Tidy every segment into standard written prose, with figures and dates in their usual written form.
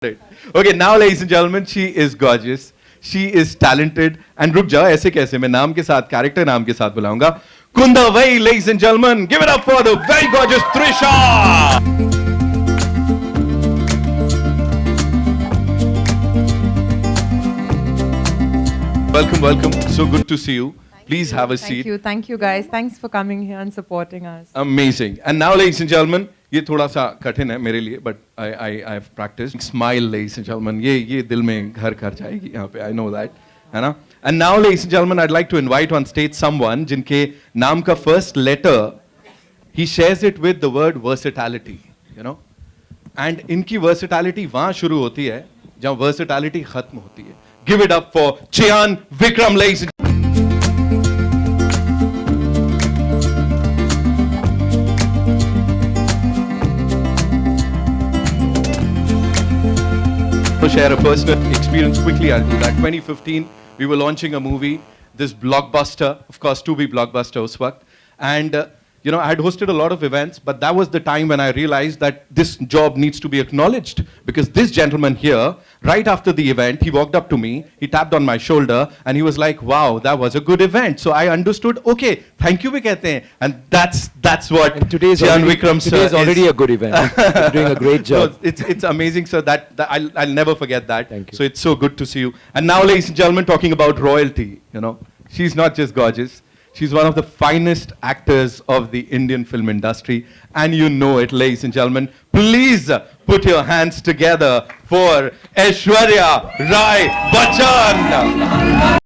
Right. Okay, now ladies and gentlemen, she is gorgeous. She is talented. And रुक जाओ ऐसे कैसे मैं नाम के साथ कैरेक्टर नाम के साथ बुलाऊंगा कुंदा वही ladies and gentlemen, give it up for the very gorgeous Trisha. Welcome, welcome. So good to see you. Please have a seat. Thank you guys. Thanks for coming here and supporting us. Amazing. And now ladies and gentlemen, ये थोड़ा सा कठिन है मेरे लिए, but I have practiced. Smile, ladies and gentlemen. ये दिल में घर कर जाएगी यहाँ पे. I know that, है ना? And now, ladies and gentlemen, I'd like to invite on stage someone जिनके नाम का first letter, he shares it with the word versatility, you know? And इनकी versatility वहाँ शुरू होती है जहाँ versatility खत्म होती है. Give it up for Chiyan, Vikram, ladies and share a personal experience quickly. I'll do that. 2015, we were launching a movie, this blockbuster, of course, to be blockbuster us waqt. And you know, I had hosted a lot of events, but that was the time when I realized that this job needs to be acknowledged. Because this gentleman here, right after the event, he walked up to me, he tapped on my shoulder, and he was like, wow, that was a good event. So I understood, okay, thank you, Vikram. And that's what Chiyan Vikram sir is already a good event. You're doing a great job. So it's amazing, sir. That I'll never forget that. Thank you. So it's so good to see you. And now, ladies and gentlemen, talking about royalty, you know, she's not just gorgeous. She's one of the finest actors of the Indian film industry. And you know it, ladies and gentlemen. Please put your hands together for Aishwarya Rai Bachchan.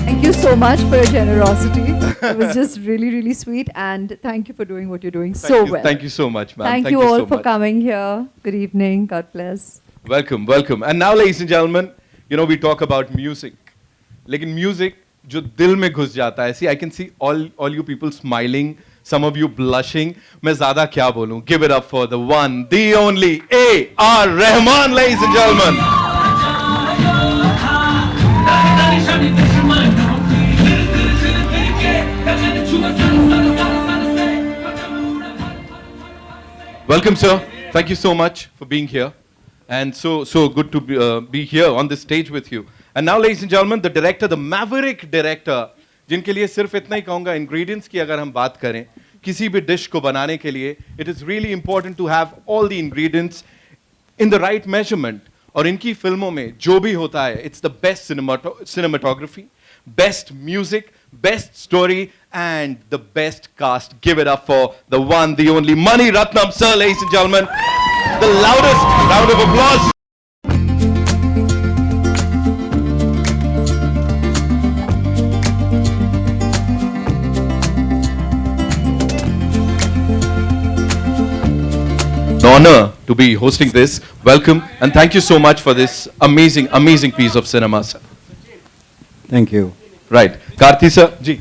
Thank you so much for your generosity. It was just really, really sweet. And thank you for doing what you're doing so well. Thank you so much, ma'am. Thank you all so for much. coming here. Good evening. God bless. Welcome, welcome. And now, ladies and gentlemen, you know, we talk about music. Lekin music, जो दिल में घुस जाता है. See, I can see all you people smiling, some of you blushing. मैं ज़्यादा क्या बोलूँ? Give it up for the one, the only A.R. Rehman, ladies and gentlemen. Welcome, sir. Thank you so much for being here. And so good to be here on this stage with you. And now, ladies and gentlemen, the director, the maverick director, जिनके लिए सिर्फ इतना ही कहूँगा, ingredients की अगर हम बात करें, किसी भी dish को बनाने के लिए, it is really important to have all the ingredients in the right measurement. और इनकी फिल्मों में जो भी होता है, it's the best cinematography, best music, best story, and the best cast. Give it up for the one, the only Mani Ratnam, sir, ladies and gentlemen. The loudest round of applause. An honor to be hosting this. Welcome, and thank you so much for this amazing, amazing piece of cinema, sir. Thank you. Right. Karthi sir, जी.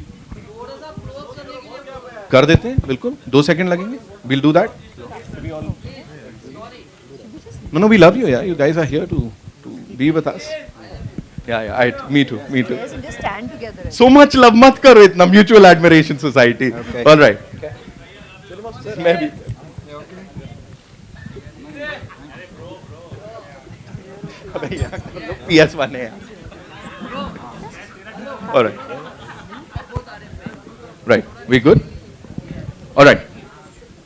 कर देते हैं, बिल्कुल. 2 second लगेंगे. We'll do that. No, we love you, yeah. You guys are here to be with us. Yeah. Me too. Just stand together. So much love, मत करो इतना. Mutual admiration society. Okay. All right. Maybe. PS1 है. All right. Right. We good? All right.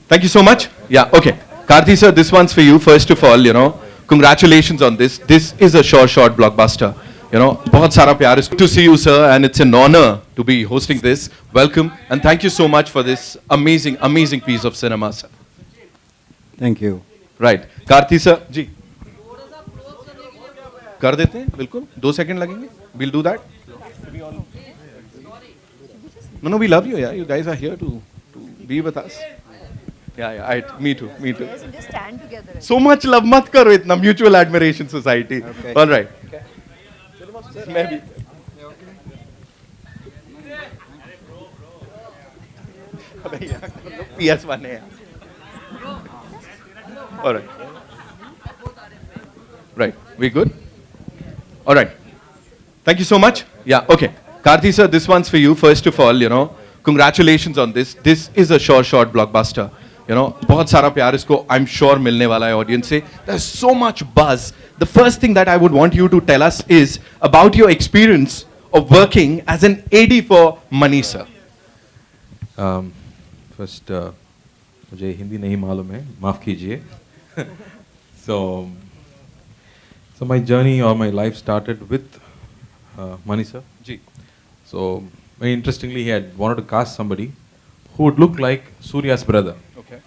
Thank you so much. Yeah, okay. Karthi sir, this one's for you. First of all, you know, congratulations on this. This is a short blockbuster. You know, बहुत सारा प्यार is to see you, sir, and it's an honor to be hosting this. Welcome, and thank you so much for this amazing, amazing piece of cinema, sir. Thank you. Right. Karthi sir, जी. कर देते हैं, बिल्कुल. 2 second लगेंगे. We'll do that. No, we love you, yeah. You guys are here to be with us. Yeah. Me too. Just stand together. So much love, मत करो इतना. Mutual admiration society. Okay. All right. Maybe. PS1 है. All right. Right. We good? All right. Thank you so much. Yeah, okay. Karthi sir, this one's for you. First of all, congratulations on this. This is a short blockbuster. बहुत सारा प्यार इसको I'm sure मिलने वाला है audience से. There's so much buzz. The first thing that I would want you to tell us is about your experience of working as an AD for Mani sir. First मुझे हिंदी नहीं मालूम है, माफ़ कीजिए. So my journey or my life started with Mani sir. Ji. So very interestingly, he had wanted to cast somebody who would look like Surya's brother. Okay.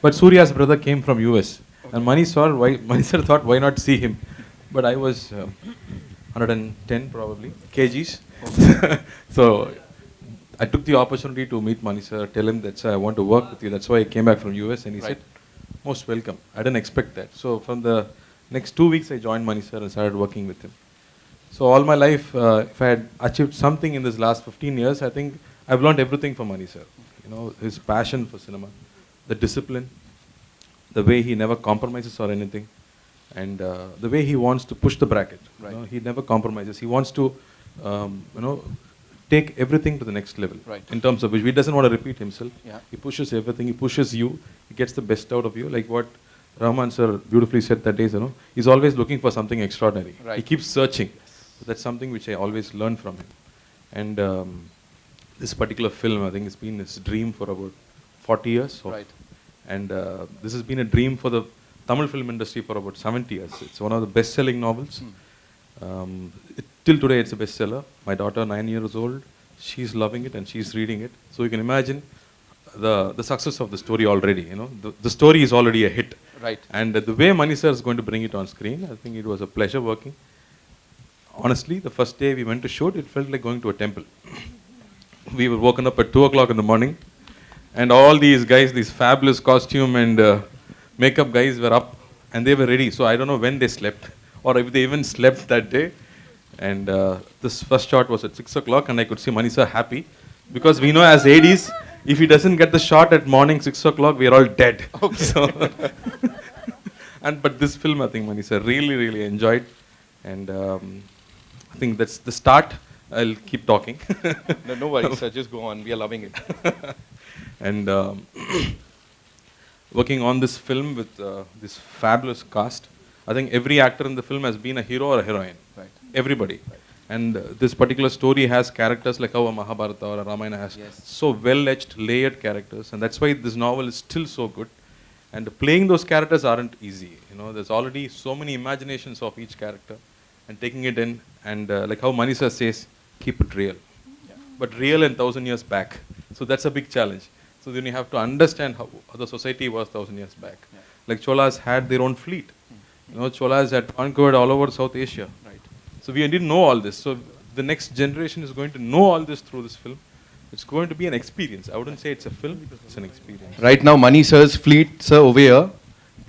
But Surya's brother came from US. And Mani sir thought, why not see him? But I was 110 probably kgs. So I took the opportunity to meet Mani sir, tell him that, sir, I want to work with you. That's why I came back from US, and he said, most welcome. I didn't expect that. So from the next 2 weeks, I joined Mani sir and started working with him. So all my life, if I had achieved something in this last 15 years, I think I've learned everything from Mani sir. His passion for cinema, the discipline, the way he never compromises or anything, and the way he wants to push the bracket. He never compromises. He wants to, take everything to the next level. In terms of which he doesn't want to repeat himself. Yeah. He pushes everything. He pushes you. He gets the best out of you. Like what Rehman sir beautifully said that day. He's always looking for something extraordinary. He keeps searching. That's something which I always learned from him. And this particular film, I think it's been his dream for about 40 years. And this has been a dream for the Tamil film industry for about 70 years. It's one of the best-selling novels. Till today, it's a bestseller. My daughter, 9 years old, she's loving it and she's reading it. So you can imagine the success of the story already. The story is already a hit. And the way Mani sir is going to bring it on screen, I think it was a pleasure working. Honestly, the first day we went to shoot, it felt like going to a temple. We were woken up at 2 o'clock in the morning, and all these guys, these fabulous costume and makeup guys were up, and they were ready. So I don't know when they slept, or if they even slept that day. And this first shot was at 6 o'clock, and I could see Mani sir happy, because we know as ADs, if he doesn't get the shot at morning 6 o'clock, we are all dead. Okay. So but this film, I think Mani sir really enjoyed, and I think that's the start. I'll keep talking. No worries, sir. Just go on. We are loving it. And working on this film with this fabulous cast, I think every actor in the film has been a hero or a heroine. Everybody. And this particular story has characters like how a Mahabharata or a Ramayana has so well-etched, layered characters. And that's why this novel is still so good. And playing those characters aren't easy. There's already so many imaginations of each character. And taking it in, and like how Mani sir says, keep it real. But real and 1,000 years back. So that's a big challenge. So then you have to understand how the society was 1,000 years back. Like Cholas had their own fleet. Cholas had conquered all over South Asia. So we didn't know all this. So the next generation is going to know all this through this film. It's going to be an experience. I wouldn't say it's a film, it's an experience. Right now, Mani sir's fleet, sir, over here,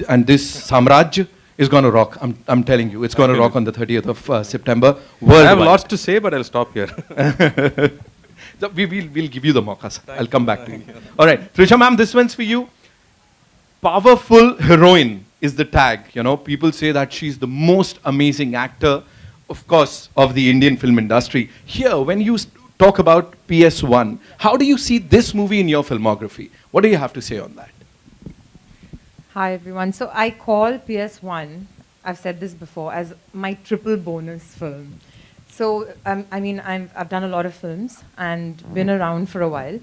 and this Samraj is going to rock. I'm telling you, it's going to rock on the 30th of September. Worldwide. I have lots to say, but I'll stop here. So we'll give you the mauka, sir. I'll come back to you. All right, Trisha ma'am, this one's for you. Powerful heroine is the tag. People say that she's the most amazing actor, of course, of the Indian film industry. Here, when you talk about PS1, how do you see this movie in your filmography? What do you have to say on that? Hi everyone. So I call PS1, I've said this before, as my triple bonus film. So I've done a lot of films and been around for a while.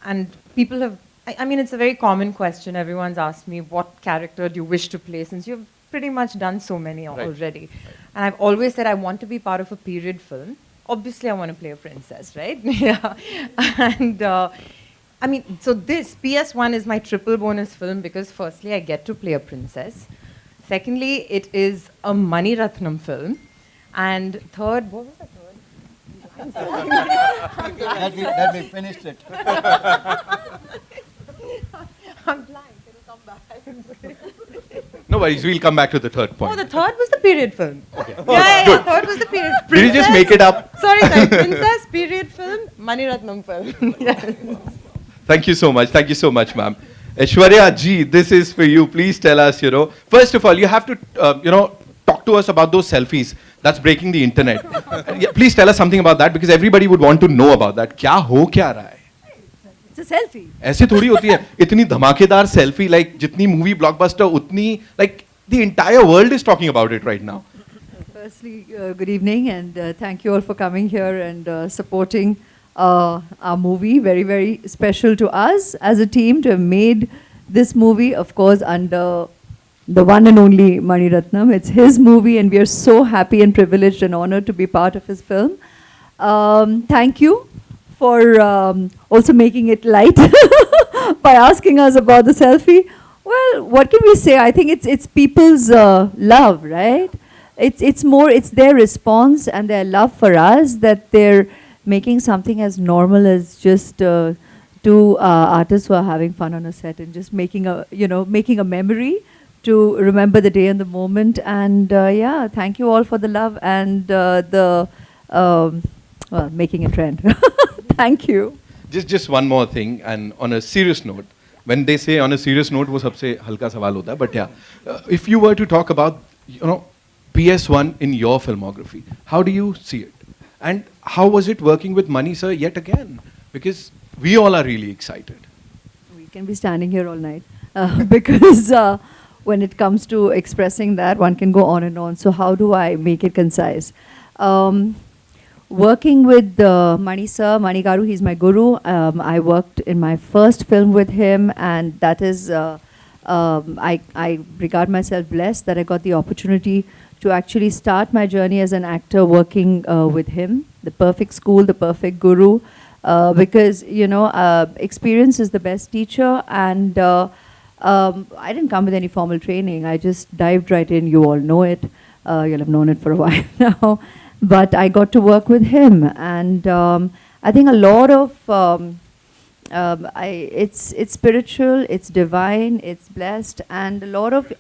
And people have, it's a very common question. Everyone's asked me, what character do you wish to play, since you've pretty much done so many already. And I've always said I want to be part of a period film. Obviously I want to play a princess, right? Yeah. And so this PS1 is my triple bonus film because firstly I get to play a princess. Secondly, it is a Mani Ratnam film. And third, what was the third? that we finished it. I'm blind. Can you come back? No worries, we'll come back to the third point. Oh, the third was the period film. Okay. Yeah, third was the period. Did you just make it up? Sorry, princess, period film, Mani Ratnam film. Yes. Thank you so much, ma'am. Aishwarya ji, this is for you. Please tell us, first of all, you have to, talk talk to us about those selfies that's breaking the internet. Yeah, please tell us something about that because everybody would want to know about that. क्या हो क्या रहा है? It's a selfie. ऐसे थोड़ी होती है इतनी धमाकेदार selfie like जितनी movie blockbuster उतनी like the entire world is talking about it right now. Firstly, good evening, and thank you all for coming here and supporting our movie. Very, very special to us as a team to have made this movie, of course, under the one and only Mani Ratnam. It's his movie, and we are so happy and privileged and honored to be part of his film. Thank you for also making it light by asking us about the selfie. Well, what can we say? I think it's people's love, right? It's their response and their love for us that they're making something as normal as just two artists who are having fun on a set and just making a memory to remember the day and the moment. And yeah, thank you all for the love and making a trend. Thank you. Just one more thing, and on a serious note, when they say on a serious note, वो सबसे हल्का सवाल होता है. But yeah, if you were to talk about, PS1 in your filmography, how do you see it? And how was it working with Mani sir yet again? Because we all are really excited. We can be standing here all night because when it comes to expressing that, one can go on and on. So how do I make it concise? Working with Mani sir, Mani Garu, he's my guru. I worked in my first film with him, and that is, I regard myself blessed that I got the opportunity to actually start my journey as an actor working with him. The perfect school, the perfect guru, because, experience is the best teacher, and I didn't come with any formal training. I just dived right in. You all know it. You'll have known it for a while now. But I got to work with him, and I think a lot of it's spiritual, it's divine, it's blessed, and a lot of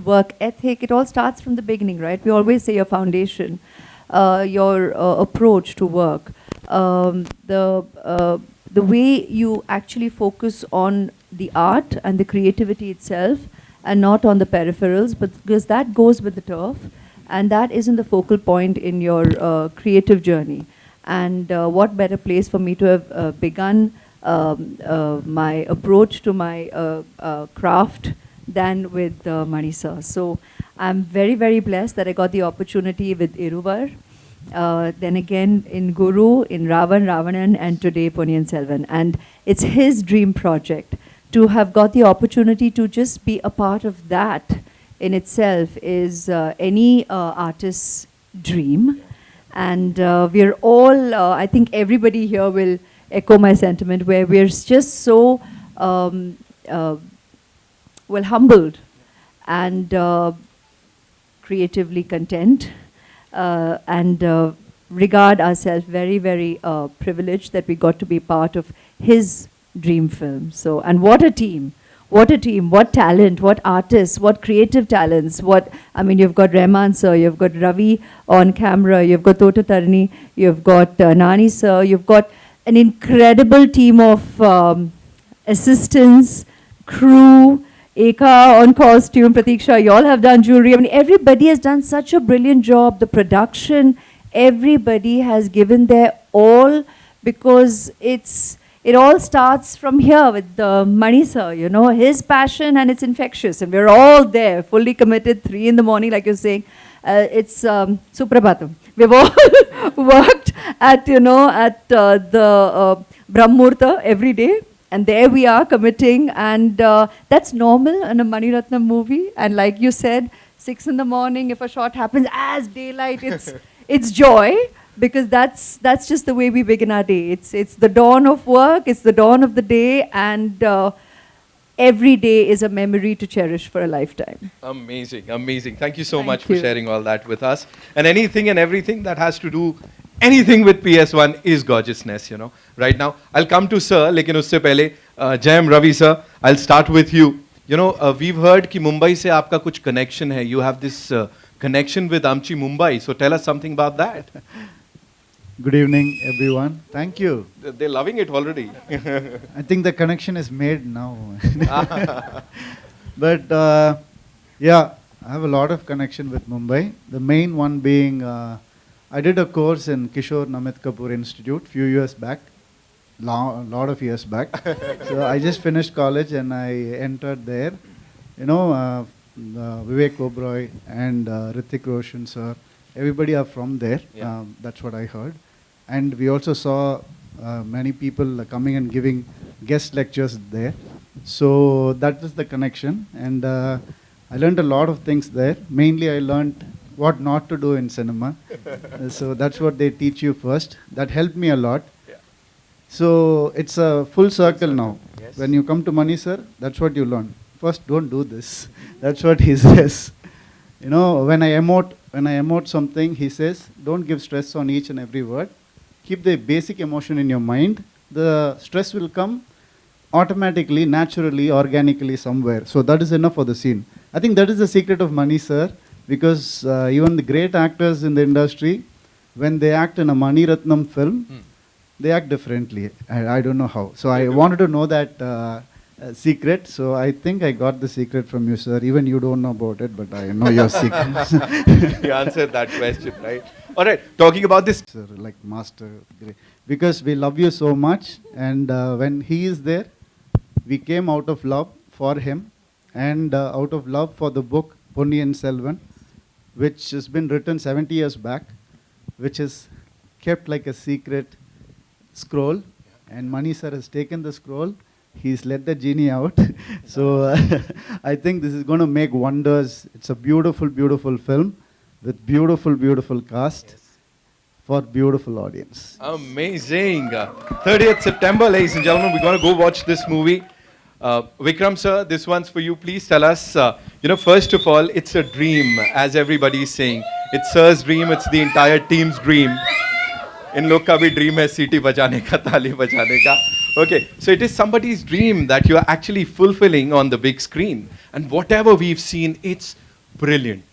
work ethic. It all starts from the beginning, right? We always say your foundation, your approach to work, the way you actually focus on the art and the creativity itself, and not on the peripherals, but because that goes with the turf. And that isn't the focal point in your creative journey. And what better place for me to have begun my approach to my craft than with Mani sir. So I'm very, very blessed that I got the opportunity with Iruvar, then again in Guru, in Ravanan, and today Ponniyin Selvan. And it's his dream project. To have got the opportunity to just be a part of that in itself is any artist's dream. And we're all, I think everybody here will echo my sentiment, where we're just so, humbled and creatively content and regard ourselves very, very privileged that we got to be part of his dream film. So, and what a team. What a team, what talent, what artists, what creative talents, you've got Rehman sir, you've got Ravi on camera, you've got Tota Tarni, you've got Nani sir, you've got an incredible team of assistants, crew, Eka on costume, Pratiksha, you all have done jewelry. Everybody has done such a brilliant job. The production, everybody has given their all, because it all starts from here with Mani sir, his passion, and it's infectious. And we're all there, fully committed, 3 in the morning, like you're saying. It's Suprabhatam. We've all worked at, the Brahmurta every day. And there we are committing. And that's normal in a Mani Ratnam movie. And like you said, 6 in the morning, if a shot happens as daylight, it's joy. Because that's just the way we begin our day. It's the dawn of work, it's the dawn of the day, and every day is a memory to cherish for a lifetime. Amazing, amazing. Thank you so much for sharing all that with us. And anything and everything that has to do anything with PS1 is gorgeousness, Right now, I'll come to sir, lekin usse pehle, Jayam Ravi sir, I'll start with you. We've heard कि Mumbai से आपका कुछ connection है. You have this connection with Amchi Mumbai. So tell us something about that. Good evening, everyone. Thank you. They're loving it already. I think the connection is made now. But yeah, I have a lot of connection with Mumbai. The main one being, I did a course in Kishore Namit Kapoor Institute few years back, lot of years back. So I just finished college and I entered there. You know, Vivek Oberoi and Hrithik Roshan sir, everybody are from there. Yeah. That's what I heard. And we also saw many people coming and giving guest lectures there. So that is the connection. And I learned a lot of things there. Mainly I learned what not to do in cinema. So that's what they teach you first. That helped me a lot. Yeah. So it's a full circle now. Yes. When you come to Mani sir, that's what you learn. First, don't do this. That's what he says. You know, when I emote something, he says, don't give stress on each and every word. Keep the basic emotion in your mind. The stress will come automatically, naturally, organically somewhere. So that is enough for the scene. I think that is the secret of Mani sir, because even the great actors in the industry, when they act in a Mani Ratnam film, they act differently. I don't know how. So I wanted to know that secret. So I think I got the secret from you, sir. Even you don't know about it, but I know your secret. You answered that question, right? All right, talking about this. Sir, like master, because we love you so much, and when he is there, we came out of love for him, and out of love for the book Ponniyin Selvan, which has been written 70 years back, which is kept like a secret scroll, and Mani sir has taken the scroll. He's let the genie out. So I think this is going to make wonders. It's a beautiful, beautiful film with beautiful, beautiful cast for beautiful audience. Amazing. 30th September, ladies and gentlemen, we're going to go watch this movie. Vikram sir, this one's for you. Please tell us, first of all, it's a dream, as everybody is saying. It's sir's dream, it's the entire team's dream. In log ka bhi dream hai सीटी बजाने का, ताली बजाने का. Okay, so it is somebody's dream that you are actually fulfilling on the big screen. And whatever we've seen, it's brilliant.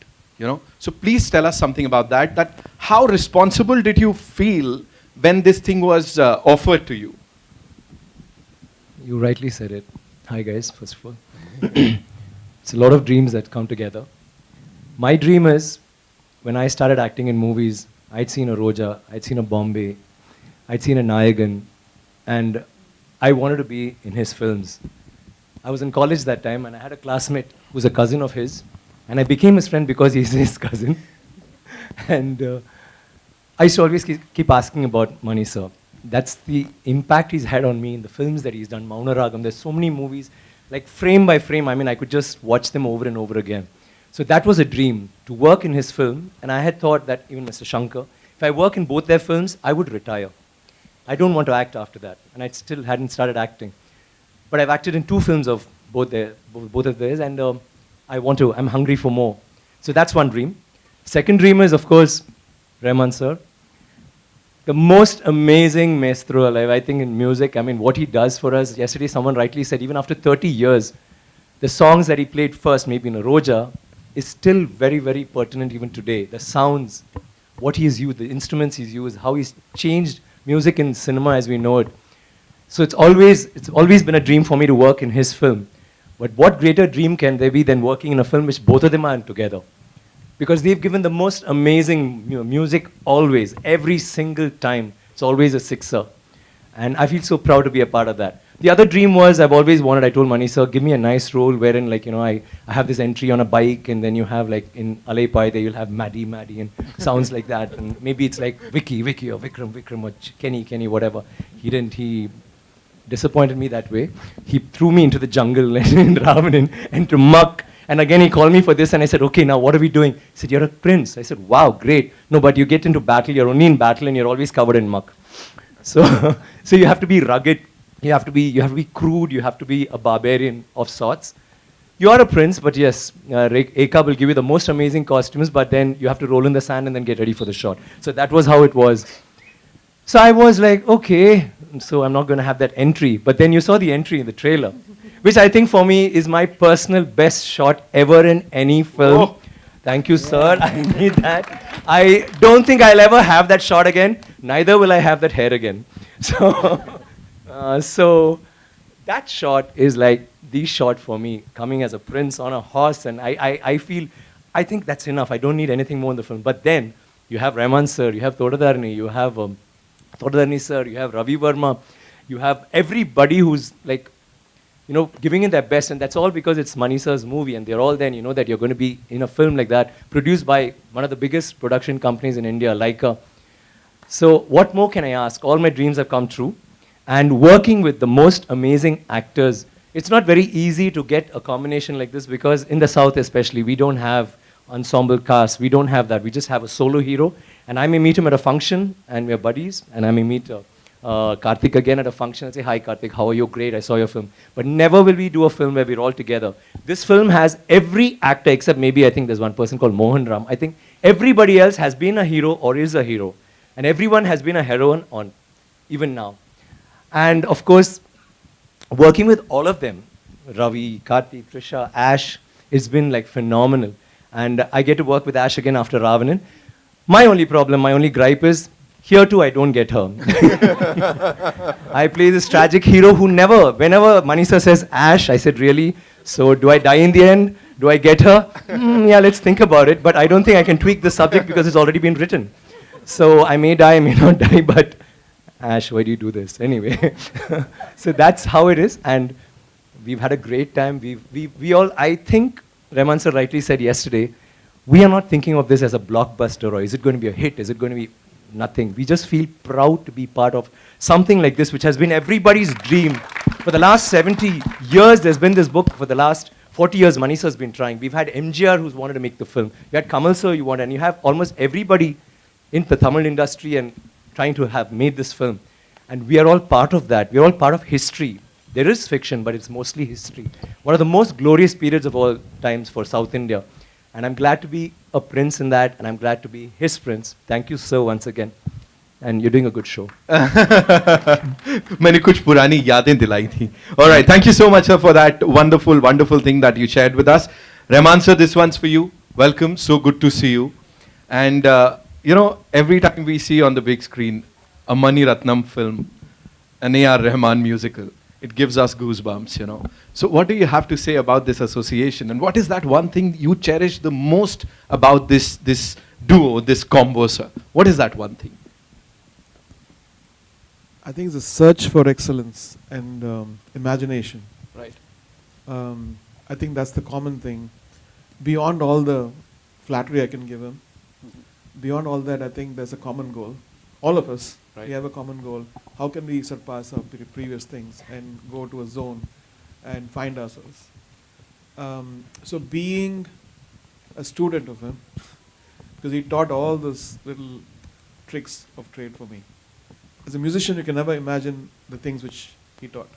So please tell us something about that. That how responsible did you feel when this thing was offered to you? You rightly said it. Hi guys, first of all. It's a lot of dreams that come together. My dream is, when I started acting in movies, I'd seen a Roja, I'd seen a Bombay, I'd seen a Nayagan, and I wanted to be in his films. I was in college that time, and I had a classmate who's a cousin of his, and I became his friend because he's his cousin. And I used to always keep asking about Mani sir. That's the impact he's had on me in the films that he's done. Mauna Ragam, there's so many movies, like frame by frame, I mean, I could just watch them over and over again. So that was a dream, to work in his film, and I had thought that, even Mr. Shankar, if I work in both their films, I would retire. I don't want to act after that, and I still hadn't started acting. But I've acted in 2 films of both of theirs, and I'm hungry for more. So that's one dream. Second dream is, of course, Rehman sir. The most amazing maestro alive, I think, in music. I mean, what he does for us. Yesterday, someone rightly said, even after 30 years, the songs that he played first, maybe in a Roja, is still very, very pertinent even today. The sounds, what he's used, the instruments he's used, how he's changed music in cinema as we know it. So it's always been a dream for me to work in his film. But what greater dream can there be than working in a film which both of them are in together? Because they've given the most amazing music always, every single time. It's always a sixer. And I feel so proud to be a part of that. The other dream was, I've always wanted, I told Mani sir, give me a nice role wherein, I have this entry on a bike, and then you have, in Alay Pai, there you'll have Maddie, and sounds like that. And maybe it's like Vicky, or Vikram, or Kenny, whatever. He disappointed me that way. He threw me into the jungle in Ravanan, and to muck. And again, he called me for this, and I said, okay, now what are we doing? He said, you're a prince. I said, wow, great. No, but you get into battle, you're only in battle, and you're always covered in muck. So you have to be rugged. You have to be crude, you have to be a barbarian of sorts. You are a prince, but yes, Eka will give you the most amazing costumes, but then you have to roll in the sand and then get ready for the shot. So that was how it was. So I was like, okay, so I'm not going to have that entry. But then you saw the entry in the trailer, which I think for me is my personal best shot ever in any film. Oh. Thank you, sir. I need that. I don't think I'll ever have that shot again. Neither will I have that hair again. So that shot is like the shot for me, coming as a prince on a horse, and I feel I think that's enough. I don't need anything more in the film. But then you have Rehman sir, you have Thodadarni, you have Thodadarni sir, you have Ravi Verma, you have everybody who's like, you know, giving in their best, and that's all because it's Mani sir's movie, and they're all then, you know, that you're going to be in a film like that, produced by one of the biggest production companies in India, Leica. So what more can I ask? All my dreams have come true, and working with the most amazing actors. It's not very easy to get a combination like this because in the South especially, we don't have ensemble cast, we don't have that. We just have a solo hero, and I may meet him at a function, and we're buddies, and I may meet Karthik again at a function and say, hi Karthik, how are you? Great, I saw your film. But never will we do a film where we're all together. This film has every actor except maybe I think there's one person called Mohan Ram. I think everybody else has been a hero or is a hero. And everyone has been a heroine on, even now. And of course, working with all of them, Ravi, Karthik, Trisha, Ash, it's been like phenomenal. And I get to work with Ash again after Ravanan. My only problem, my only gripe is, here too, I don't get her. I play this tragic hero who never, whenever Manisa says Ash, I said, really? So do I die in the end? Do I get her? Yeah, let's think about it. But I don't think I can tweak the subject because it's already been written. So I may die, I may not die, but Ash, why do you do this? Anyway, so that's how it is. And we've had a great time. We all, I think, Rehman sir rightly said yesterday, we are not thinking of this as a blockbuster or is it going to be a hit? Is it going to be nothing? We just feel proud to be part of something like this, which has been everybody's dream. For the last 70 years, there's been this book. For the last 40 years, Manisa has been trying. We've had MGR who's wanted to make the film. You had Kamal sir, you want, and you have almost everybody in the Tamil industry and trying to have made this film. And we are all part of that. We are all part of history. There is fiction, but it's mostly history. One of the most glorious periods of all times for South India. And I'm glad to be a prince in that, and I'm glad to be his prince. Thank you, sir, once again. And you're doing a good show. मैंने कुछ पुरानी यादें दिलाई थी. All right, thank you so much, sir, for that wonderful, wonderful thing that you shared with us. Rehman, sir, this one's for you. Welcome, so good to see you. And you know, every time we see on the big screen a Mani Ratnam film, an A.R. Rehman musical, it gives us goosebumps, you know. So what do you have to say about this association? And what is that one thing you cherish the most about this duo, this combo, sir? What is that one thing? I think it's a search for excellence and imagination. Right. I think that's the common thing. Beyond all the flattery I can give him, beyond all that, I think there's a common goal. All of us, we have a common goal. How can we surpass our previous things and go to a zone and find ourselves? So being a student of him, because he taught all those little tricks of trade for me. As a musician, you can never imagine the things which he taught.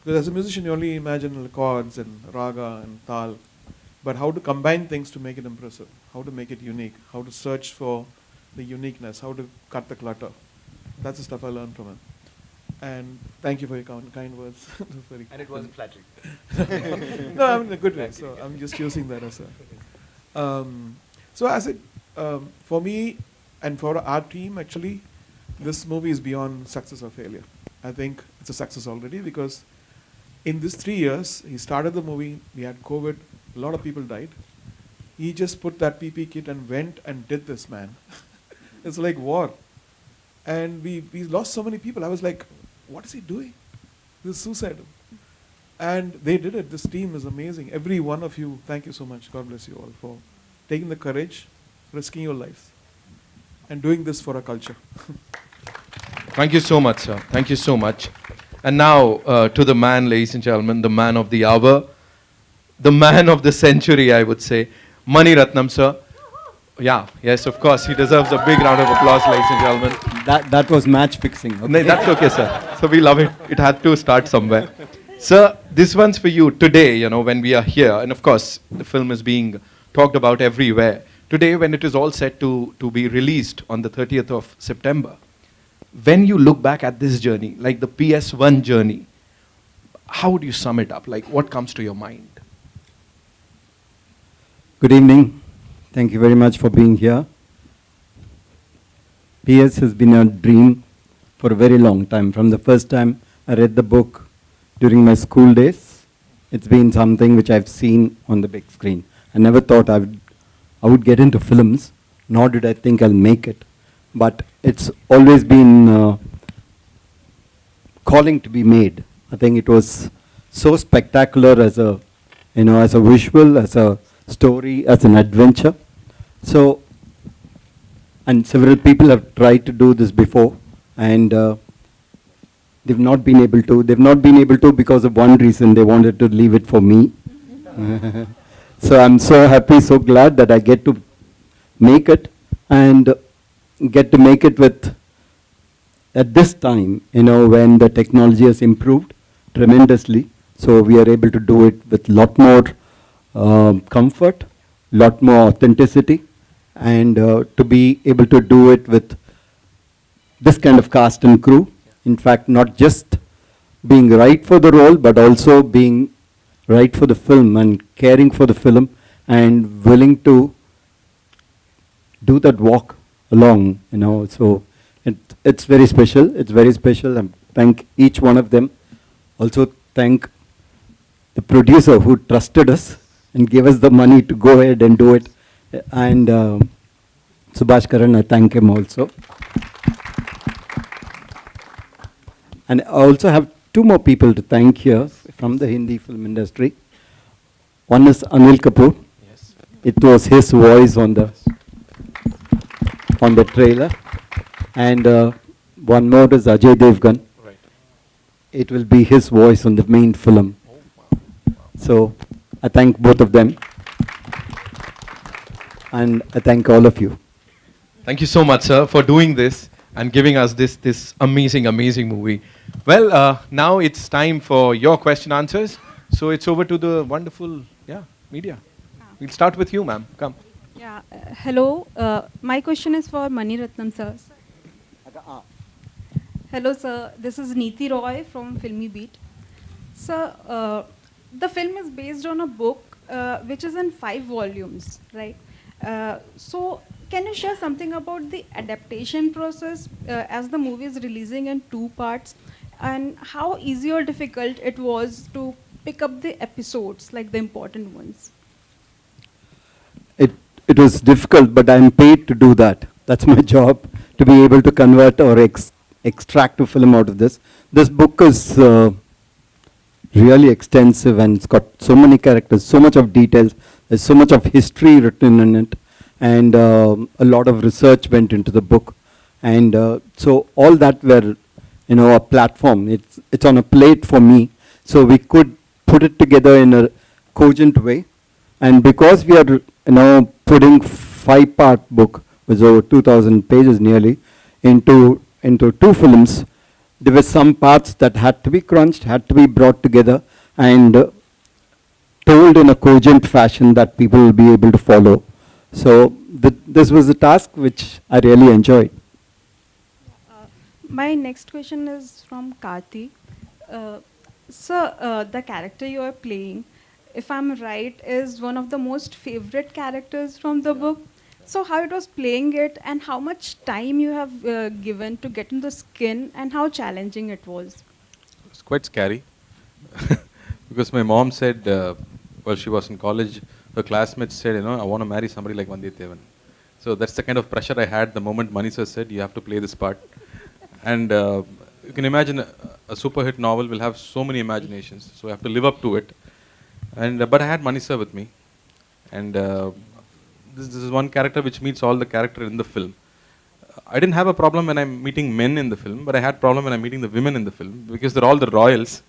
Because as a musician, you only imagine the chords and raga and tal. But how to combine things to make it impressive, how to make it unique, how to search for the uniqueness, how to cut the clutter. That's the stuff I learned from him. And thank you for your kind words. And it wasn't flattering. No, I mean in a good way. So I'm just using that as a... so as it, for me and for our team, actually, this movie is beyond success or failure. I think it's a success already because in these 3 years, he started the movie, we had COVID, a lot of people died. He just put that PP kit and went and did this, man. It's like war. And we lost so many people. I was like, what is he doing? This is suicidal. And they did it. This team is amazing. Every one of you, thank you so much. God bless you all for taking the courage, risking your lives, and doing this for our culture. Thank you so much, sir. Thank you so much. And now to the man, ladies and gentlemen, the man of the hour, the man of the century, I would say, Mani Ratnam, sir. Yeah, yes, of course. He deserves a big round of applause, ladies and gentlemen. That was match fixing. Okay? No, that's okay, sir. So we love it. It had to start somewhere. Sir, this one's for you today, you know, when we are here. And of course, the film is being talked about everywhere. Today, when it is all set to be released on the 30th of September, when you look back at this journey, like the PS1 journey, how would you sum it up? Like, what comes to your mind? Good evening. Thank you very much for being here. PS has been a dream for a very long time. From the first time I read the book during my school days, it's been something which I've seen on the big screen. I never thought I would I would get into films, nor did I think I'll make it. But it's always been calling to be made. I think it was so spectacular as a, as a visual, as a story, as an adventure. So, and several people have tried to do this before, and they've not been able to. They've not been able to because of one reason. They wanted to leave it for me. So I'm so happy, so glad that I get to make it, and get to make it with, at this time, when the technology has improved tremendously. So we are able to do it with lot more comfort, lot more authenticity, and to be able to do it with this kind of cast and crew. In fact, not just being right for the role, but also being right for the film and caring for the film and willing to do that walk along, So it's very special. It's very special. And thank each one of them. Also thank the producer who trusted us and gave us the money to go ahead and do it. And Subhash Karan, I thank him also. And I also have two more people to thank here from the Hindi film industry. One is Anil Kapoor. Yes. It was his voice on the trailer. And one more is Ajay Devgan. Right. It will be his voice on the main film. Oh, wow. So I thank both of them. And I thank all of you. Thank you so much, sir, for doing this and giving us this amazing, amazing movie. Well, now it's time for your question answers. So it's over to the wonderful, media. We'll start with you, ma'am. Come. Yeah. Hello. My question is for Mani Ratnam, sir. Hello, sir. This is Neeti Roy from Filmy Beat. Sir, the film is based on a book which is in 5 volumes, right? So, can you share something about the adaptation process as the movie is releasing in 2 parts, and how easy or difficult it was to pick up the episodes, like the important ones? It was difficult, but I'm paid to do that. That's my job, to be able to convert or extract a film out of this. This book is really extensive, and it's got so many characters, so much of details, there's so much of history written in it, and a lot of research went into the book. And so all that were, a platform. It's on a plate for me, so we could put it together in a cogent way. And because we are, putting 5-part book, with over 2,000 pages nearly, into 2 films, there were some parts that had to be crunched, had to be brought together, and told in a cogent fashion that people will be able to follow. So this was a task which I really enjoyed. My next question is from Karthi. Sir, the character you are playing, if I'm right, is one of the most favorite characters from the book. So how it was playing it, and how much time you have given to get in the skin, and how challenging it was? It's quite scary. Because my mom said, while she was in college, her classmates said, I want to marry somebody like Vandiyathevan. So that's the kind of pressure I had the moment Mani sir said, you have to play this part. And you can imagine a super hit novel will have so many imaginations, so I have to live up to it. And but I had Mani sir with me, and this is one character which meets all the character in the film. I didn't have a problem when I'm meeting men in the film, but I had problem when I'm meeting the women in the film, because they're all the royals,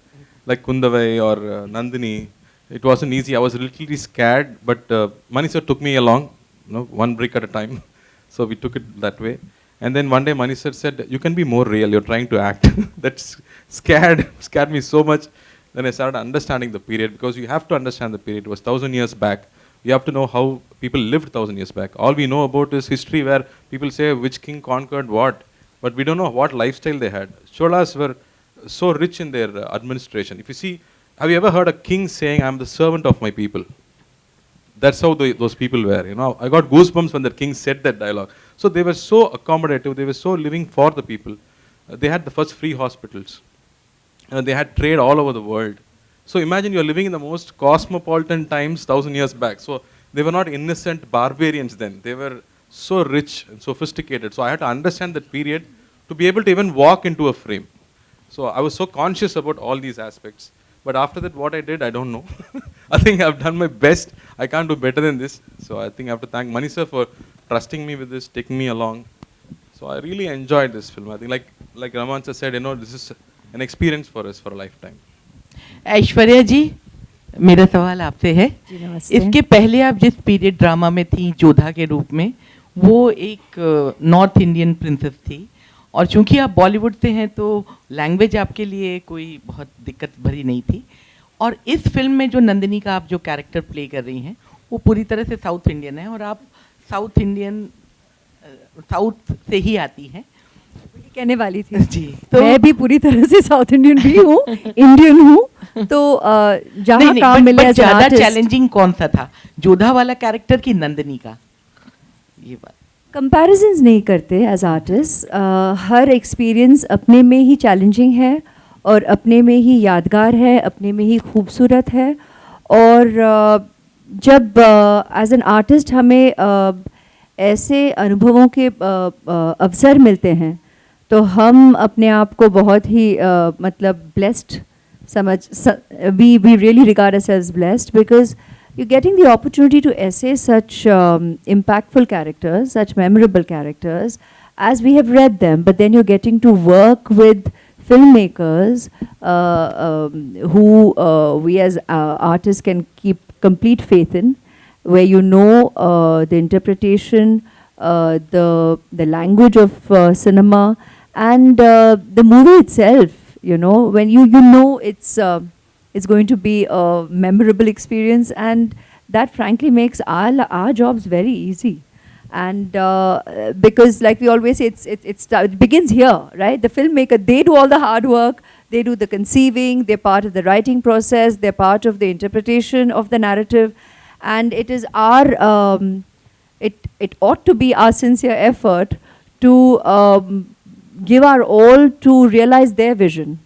like Kundavai or Nandini. It wasn't easy. I was literally scared, but Mani sir took me along, one brick at a time. So we took it that way. And then one day Mani sir said, you can be more real, you're trying to act. That scared me so much. Then I started understanding the period, because you have to understand the period. It was 1,000 years back. You have to know how people lived 1,000 years back. All we know about is history, where people say which king conquered what, but we don't know what lifestyle they had. Cholas were so rich in their administration. If you see, have you ever heard a king saying, I'm the servant of my people? That's how those people were. I got goosebumps when the king said that dialogue. So they were so accommodative. They were so living for the people. They had the first free hospitals. They had trade all over the world. So imagine you're living in the most cosmopolitan times 1,000 years back. So they were not innocent barbarians then. They were so rich and sophisticated. So I had to understand that period to be able to even walk into a frame. So I was so conscious about all these aspects. But after that, what I did, I don't know. I think I've done my best. I can't do better than this. So I think I have to thank Mani sir for trusting me with this, taking me along. So I really enjoyed this film. I think like Raman sir said, this is an experience for us for a lifetime. Aishwarya जी, मेरा सवाल आपसे है। जी, नमस्ते। इसके पहले आप जिस period drama में थी जोधा के रूप में, वो एक नॉर्थ इंडियन प्रिंसेस थी, और चूंकि आप बॉलीवुड से हैं तो लैंग्वेज आपके लिए कोई बहुत दिक्कत भरी नहीं थी, और इस फिल्म में जो नंदिनी का आप जो कैरेक्टर प्ले कर रही हैं वो पूरी तरह से साउथ इंडियन है, और आप साउथ से ही आती हैं। कहने वाली थी जी, तो मैं भी पूरी तरह से साउथ इंडियन भी हूँ, इंडियन हूँ, तो जहाँ काम मिले as an ज़्यादा artist, चैलेंजिंग कौन सा था, जोधा वाला कैरेक्टर की नंदिनी का? ये बात कंपैरिजंस नहीं करते एज आर्टिस्ट। हर एक्सपीरियंस अपने में ही चैलेंजिंग है और अपने में ही यादगार है, अपने में ही खूबसूरत है, और जब एज एन आर्टिस्ट हमें ऐसे अनुभवों के अवसर मिलते हैं तो हम अपने आप को बहुत ही मतलब blessed we really regard ourselves blessed, because you're getting the opportunity to essay such impactful characters, such memorable characters as we have read them, but then you're getting to work with filmmakers who we as artists can keep complete faith in, where the interpretation, the language of cinema, and the movie itself. When you know it's going to be a memorable experience, and that frankly makes our jobs very easy. And because like we always say, it begins here, right? The filmmaker, they do all the hard work, they do the conceiving, they're part of the writing process, they're part of the interpretation of the narrative, and it is our, it ought to be our sincere effort to give our all to realize their vision,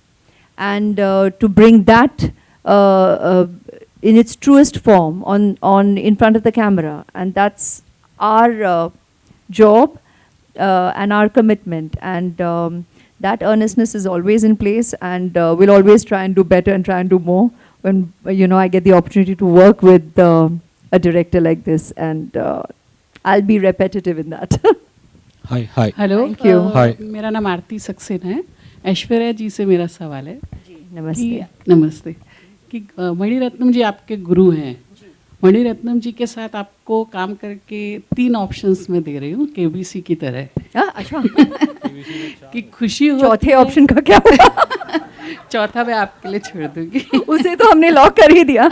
and to bring that in its truest form on in front of the camera. And that's our job and our commitment, and that earnestness is always in place, and we'll always try and do better and try and do more when I get the opportunity to work with a director like this, and I'll be repetitive in that. Hi hi hello, thank you. Hi, मेरा नाम आरती सक्सेना है। ऐश्वर्या जी से मेरा सवाल है। जी, नमस्ते। नमस्ते। कि मणिरत्नम जी आपके गुरु हैं। मणिरत्नम जी के साथ आपको काम करके 3 ऑप्शंस में दे रही हूँ, केबीसी की तरह। अच्छा। कि खुशी हो। चौथे ऑप्शन का क्या होगा? चौथा मैं आपके लिए छोड़ दूंगी। उसे तो हमने लॉक कर ही दिया।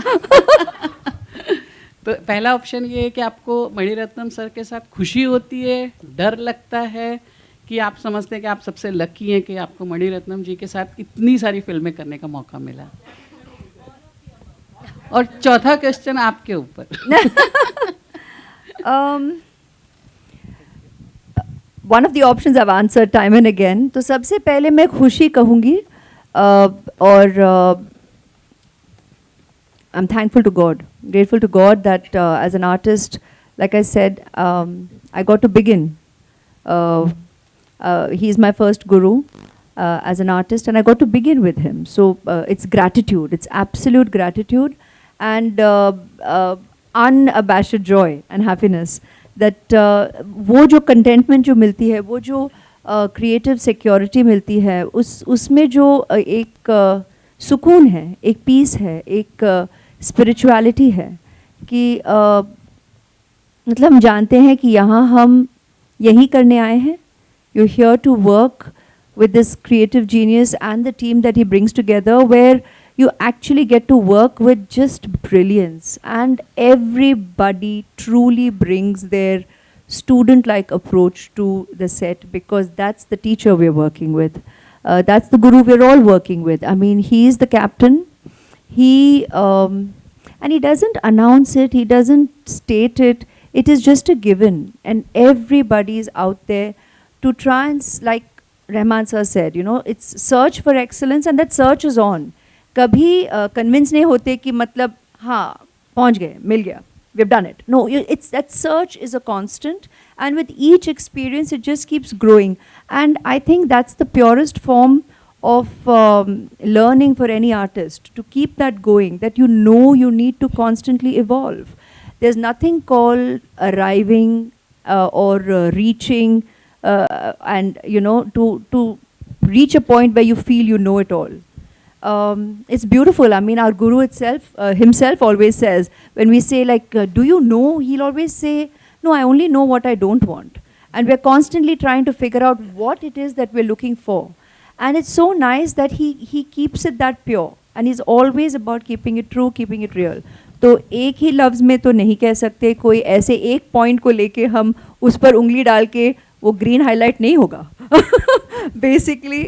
तो पहला ऑप्शन ये है कि आपको मणिरत्नम सर के साथ खुशी होती है, डर लगता है, कि आप समझते हैं कि आप सबसे लकी हैं कि आपको मणिरत्नम जी के साथ इतनी सारी फिल्में करने का मौका मिला। और चौथा क्वेश्चन आपके ऊपर। One of the options I've answered time and again. तो सबसे पहले मैं खुशी कहूँगी, और I'm thankful to God, grateful to God that as an artist, like I said, I got to begin. He's my first guru as an artist, and I got to begin with him. So it's gratitude, it's absolute gratitude, and unabashed joy and happiness. That वो जो contentment जो मिलती है, वो जो creative security मिलती है, उसमें जो एक सुकून है, एक पीस है, एक स्पिरिचुअलिटी है, कि मतलब हम जानते हैं कि यहाँ हम यही करने आए हैं. You're here to work with this creative genius and the team that he brings together, where you actually get to work with just brilliance, and everybody truly brings their student-like approach to the set, because that's the teacher we're working with. That's the guru we're all working with. I mean, he's the captain. And he doesn't announce it, he doesn't state it. It is just a given, and everybody is out there to try and, like Rehman sir said, you know, it's search for excellence, and that search is on. कभी convince नहीं होते कि मतलब हाँ पहुँच गए, मिल गया. we've done it. No, it's that search is a constant, and with each experience, it just keeps growing. And I think that's the purest form of learning for any artist, to keep that going, that you know you need to constantly evolve. There's nothing called arriving or reaching, and to reach a point where you feel you know it all. It's beautiful. I mean, our guru himself always says, when we say like, do you know? He'll always say, no, I only know what I don't want. And we're constantly trying to figure out what it is that we're looking for. And it's so nice that he keeps it that pure. And he's always about keeping it true, keeping it real. तो एक ही लफ्ज़ में तो नहीं कह सकते, कोई ऐसे एक पॉइंट को लेके हम उस पर उंगली डाल के वो ग्रीन हाईलाइट नहीं होगा. बेसिकली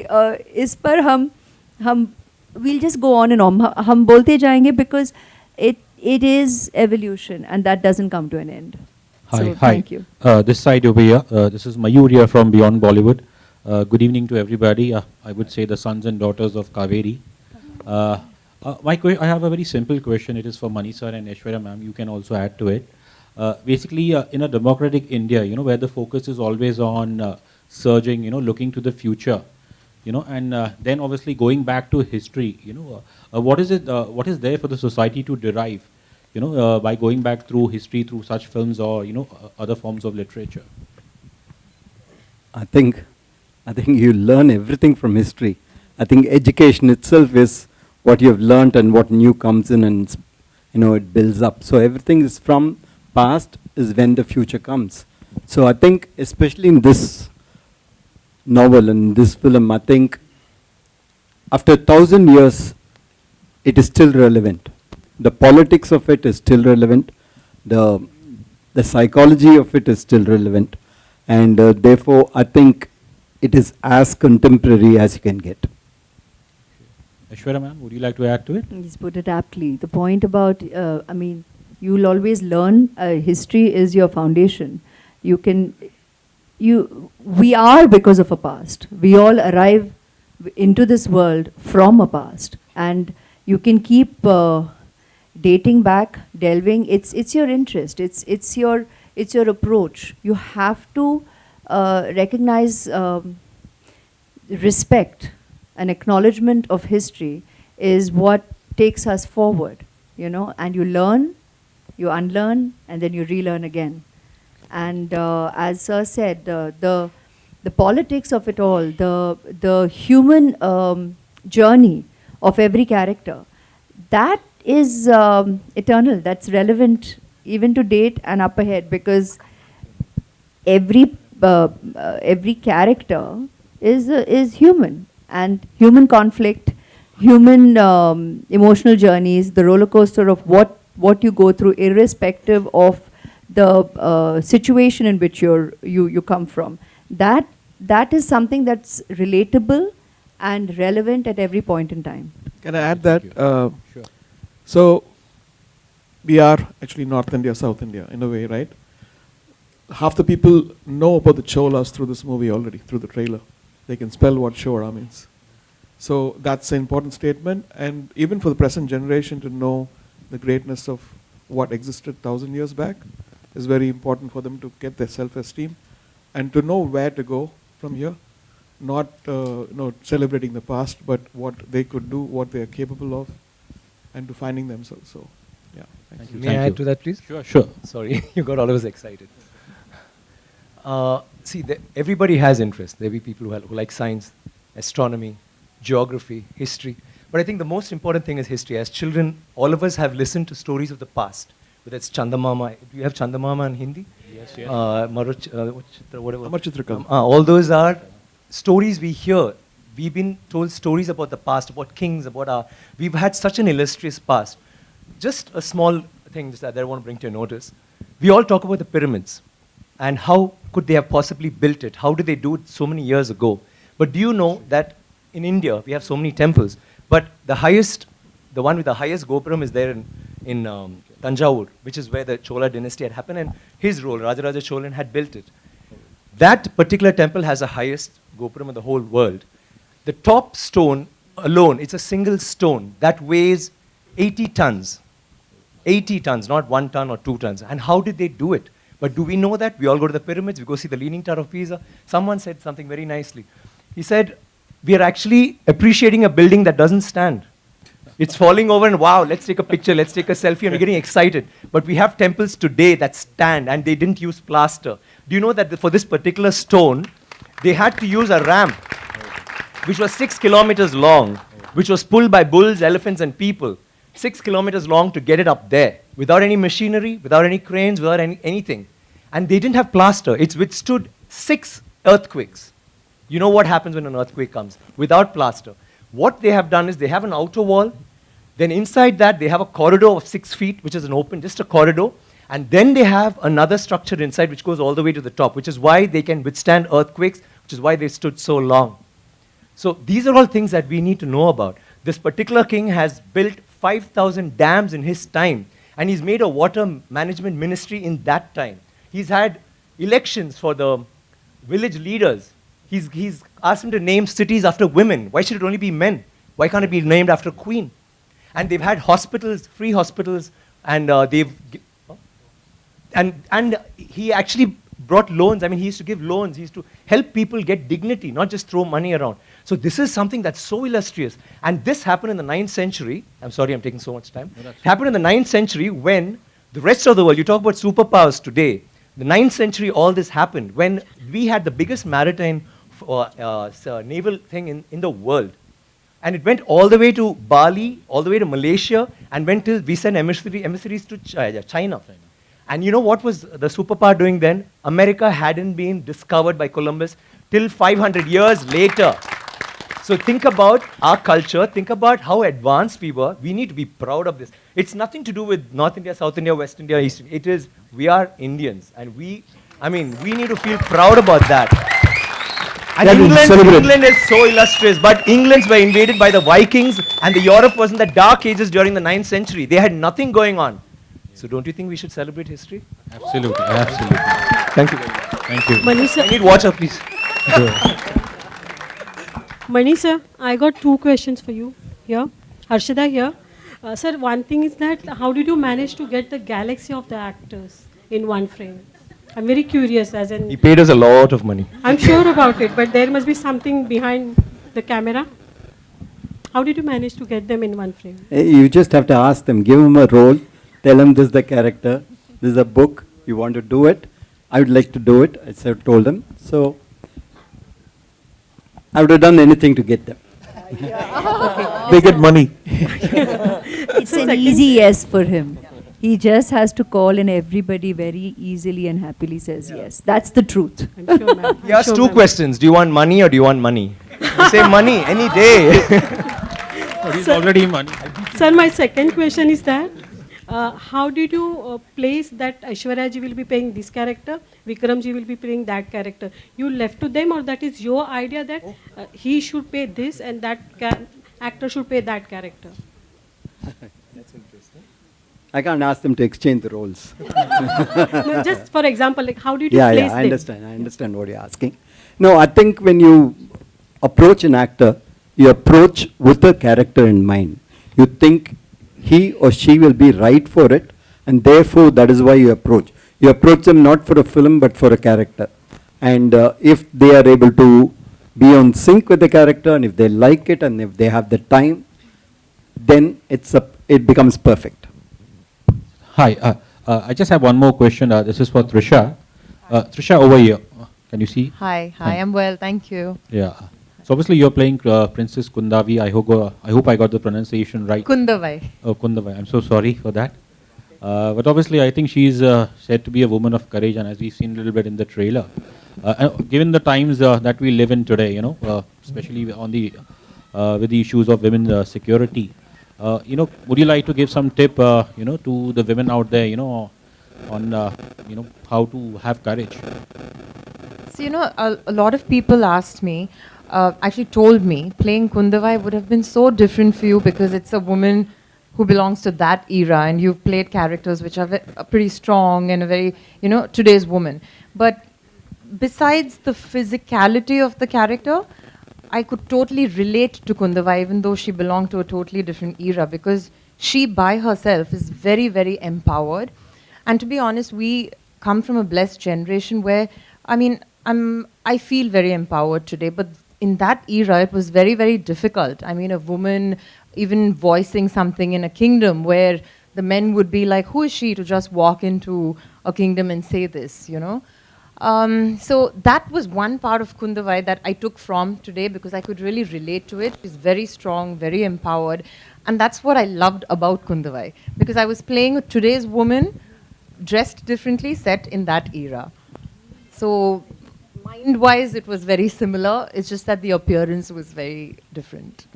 इस पर हम we'll just go on and on. हम बोलते जाएंगे because it is evolution and that doesn't come to an end. Hi, So, hi. thank you. This side over here. This is Mayur here from Beyond Bollywood. Good evening to everybody. I would say the sons and daughters of Kaveri. I have a very simple question. It is for Mani sir and Aishwarya ma'am. You can also add to it. Basically, in a democratic India, where the focus is always on surging, looking to the future, and then obviously going back to history, what is there for the society to derive, by going back through history, through such films or, other forms of literature? I think you learn everything from history. I think education itself is what you have learned and what new comes in, and it builds up. So everything is from past is when the future comes. So I think especially in this novel and this film, I think after 1,000 years, it is still relevant. The politics of it is still relevant. The psychology of it is still relevant. And therefore, I think it is as contemporary as you can get. Aishwarya ma'am, would you like to add to it? He's put it aptly. The point about, you'll always learn, history is your foundation. We are because of a past. We all arrive into this world from a past. And you can keep dating back, delving. It's your interest. It's your approach. You have to recognize respect. An acknowledgement of history is what takes us forward, and you learn, you unlearn, and then you relearn again. And as Sir said, the politics of it all, the human journey of every character, that is eternal, that's relevant even to date and up ahead, because every character is human. And human conflict, human emotional journeys, the roller coaster of what you go through, irrespective of the situation in which you come from. That is something that's relatable and relevant at every point in time. Can I add that? Sure. So, we are actually North India, South India, in a way, right? Half the people know about the Cholas through this movie already, through the trailer. They can spell what Chora means. So that's an important statement. And even for the present generation to know the greatness of what existed 1,000 years back is very important for them to get their self-esteem and to know where to go from here. Not celebrating the past, but what they could do, what they are capable of, and to finding themselves. So, yeah. Thank you. May I add to that, please? Sure. Sorry, you got all of us excited. See, everybody has interest. There will be people who like science, astronomy, geography, history. But I think the most important thing is history. As children, all of us have listened to stories of the past. Whether it's Chandamama. Do you have Chandamama in Hindi? Yes. Whatever. Amar Chitrakam. All those are stories we hear. We've been told stories about the past, about kings, we've had such an illustrious past. Just a small thing that I want to bring to your notice. We all talk about the pyramids. And how could they have possibly built it? How did they do it so many years ago? But do you know that in India, we have so many temples, but the one with the highest Gopuram is there in Tanjavur, which is where the Chola dynasty had happened, and his role, Rajaraja Cholan, had built it. That particular temple has the highest Gopuram in the whole world. The top stone alone, it's a single stone that weighs 80 tons. 80 tons, not 1 ton or 2 tons. And how did they do it? But do we know that? We all go to the pyramids, we go see the Leaning Tower of Pisa. Someone said something very nicely. He said, we are actually appreciating a building that doesn't stand. It's falling over and wow, let's take a picture, let's take a selfie, and we're getting excited. But we have temples today that stand and they didn't use plaster. Do you know that for this particular stone, they had to use a ramp, which was 6 kilometers long, which was pulled by bulls, elephants, and people. 6 kilometers long to get it up there, without any machinery, without any cranes, without anything. And they didn't have plaster. It's withstood 6 earthquakes. You know what happens when an earthquake comes? Without plaster. What they have done is they have an outer wall, then inside that they have a corridor of 6 feet, which is an open, just a corridor, and then they have another structure inside which goes all the way to the top, which is why they can withstand earthquakes, which is why they stood so long. So these are all things that we need to know about. This particular king has built 5,000 dams in his time, and he's made a water management ministry in that time. He's had elections for the village leaders. He's asked them to name cities after women. Why should it only be men? Why can't it be named after a queen? And they've had hospitals, free hospitals, and and he actually brought loans. I mean, he used to give loans. He used to help people get dignity, not just throw money around. So this is something that's so illustrious. And this happened in the 9th century. I'm sorry I'm taking so much time. It happened in the 9th century when the rest of the world, you talk about superpowers today, the 9th century all this happened when we had the biggest maritime naval thing in the world. And it went all the way to Bali, all the way to Malaysia, and went till we sent emissaries to China. And you know what was the superpower doing then? America hadn't been discovered by Columbus till 500 years later. So think about our culture, think about how advanced we were. We need to be proud of this. It's nothing to do with North India, South India, West India, East India. It is, we are Indians. And we need to feel proud about that. And England is so illustrious, but Englands were invaded by the Vikings, and the Europe was in the dark ages during the 9th century. They had nothing going on. So don't you think we should celebrate history? Absolutely, absolutely. Thank you very much. Thank you. Manisha, I need water, please. Manisha, I got 2 questions for you here. Harshada here. Sir, one thing is that how did you manage to get the galaxy of the actors in one frame? I'm very curious, as in... He paid us a lot of money. I'm sure about it, but there must be something behind the camera. How did you manage to get them in one frame? You just have to ask them, give them a role, tell them this is the character, this is a book, you want to do it, I would like to do it, I told them. So, I would have done anything to get them. They get money. It's an easy yes for him. He just has to call and everybody very easily and happily says yes. That's the truth. I'm sure, ma'am. He asked 2 questions. Do you want money or do you want money? You say money any day. He's already money. Sir, my second question is that how did you place that Aishwarya ji will be playing this character, Vikram ji will be playing that character? You left to them, or that is your idea that he should play this and that actor should play that character? That's interesting. I can't ask them to exchange the roles. No, just for example, like how did you place them? I understand what you're asking. No, I think when you approach an actor, you approach with a character in mind. You think he or she will be right for it, and therefore that is why you approach. You approach them not for a film but for a character. And if they are able to be on sync with the character, and if they like it, and if they have the time, then it becomes perfect. Hi, I just have one more question. This is for Trisha. Trisha, over here. Can you see? Hi, I'm well, thank you. Yeah. So obviously you're playing Princess Kundavi. I hope I got the pronunciation right. Kundavai. Oh, Kundavai. I'm so sorry for that. But obviously I think she's said to be a woman of courage, and as we've seen a little bit in the trailer. Given the times that we live in today, especially on the with the issues of women's security, would you like to give some tip, to the women out there, on, how to have courage? So, a lot of people asked me, actually told me, playing Kundavai would have been so different for you because it's a woman who belongs to that era, and you've played characters which are pretty strong and a very, today's woman. But besides the physicality of the character, I could totally relate to Kundavai, even though she belonged to a totally different era, because she by herself is very, very empowered. And to be honest, we come from a blessed generation where, I mean, I feel very empowered today, but in that era, it was very, very difficult. I mean, a woman even voicing something in a kingdom where the men would be like, who is she to just walk into a kingdom and say this, you know? So that was one part of Kundavai that I took from today because I could really relate to it. She's very strong, very empowered. And that's what I loved about Kundavai, because I was playing today's woman dressed differently, set in that era. So mind-wise, it was very similar. It's just that the appearance was very different.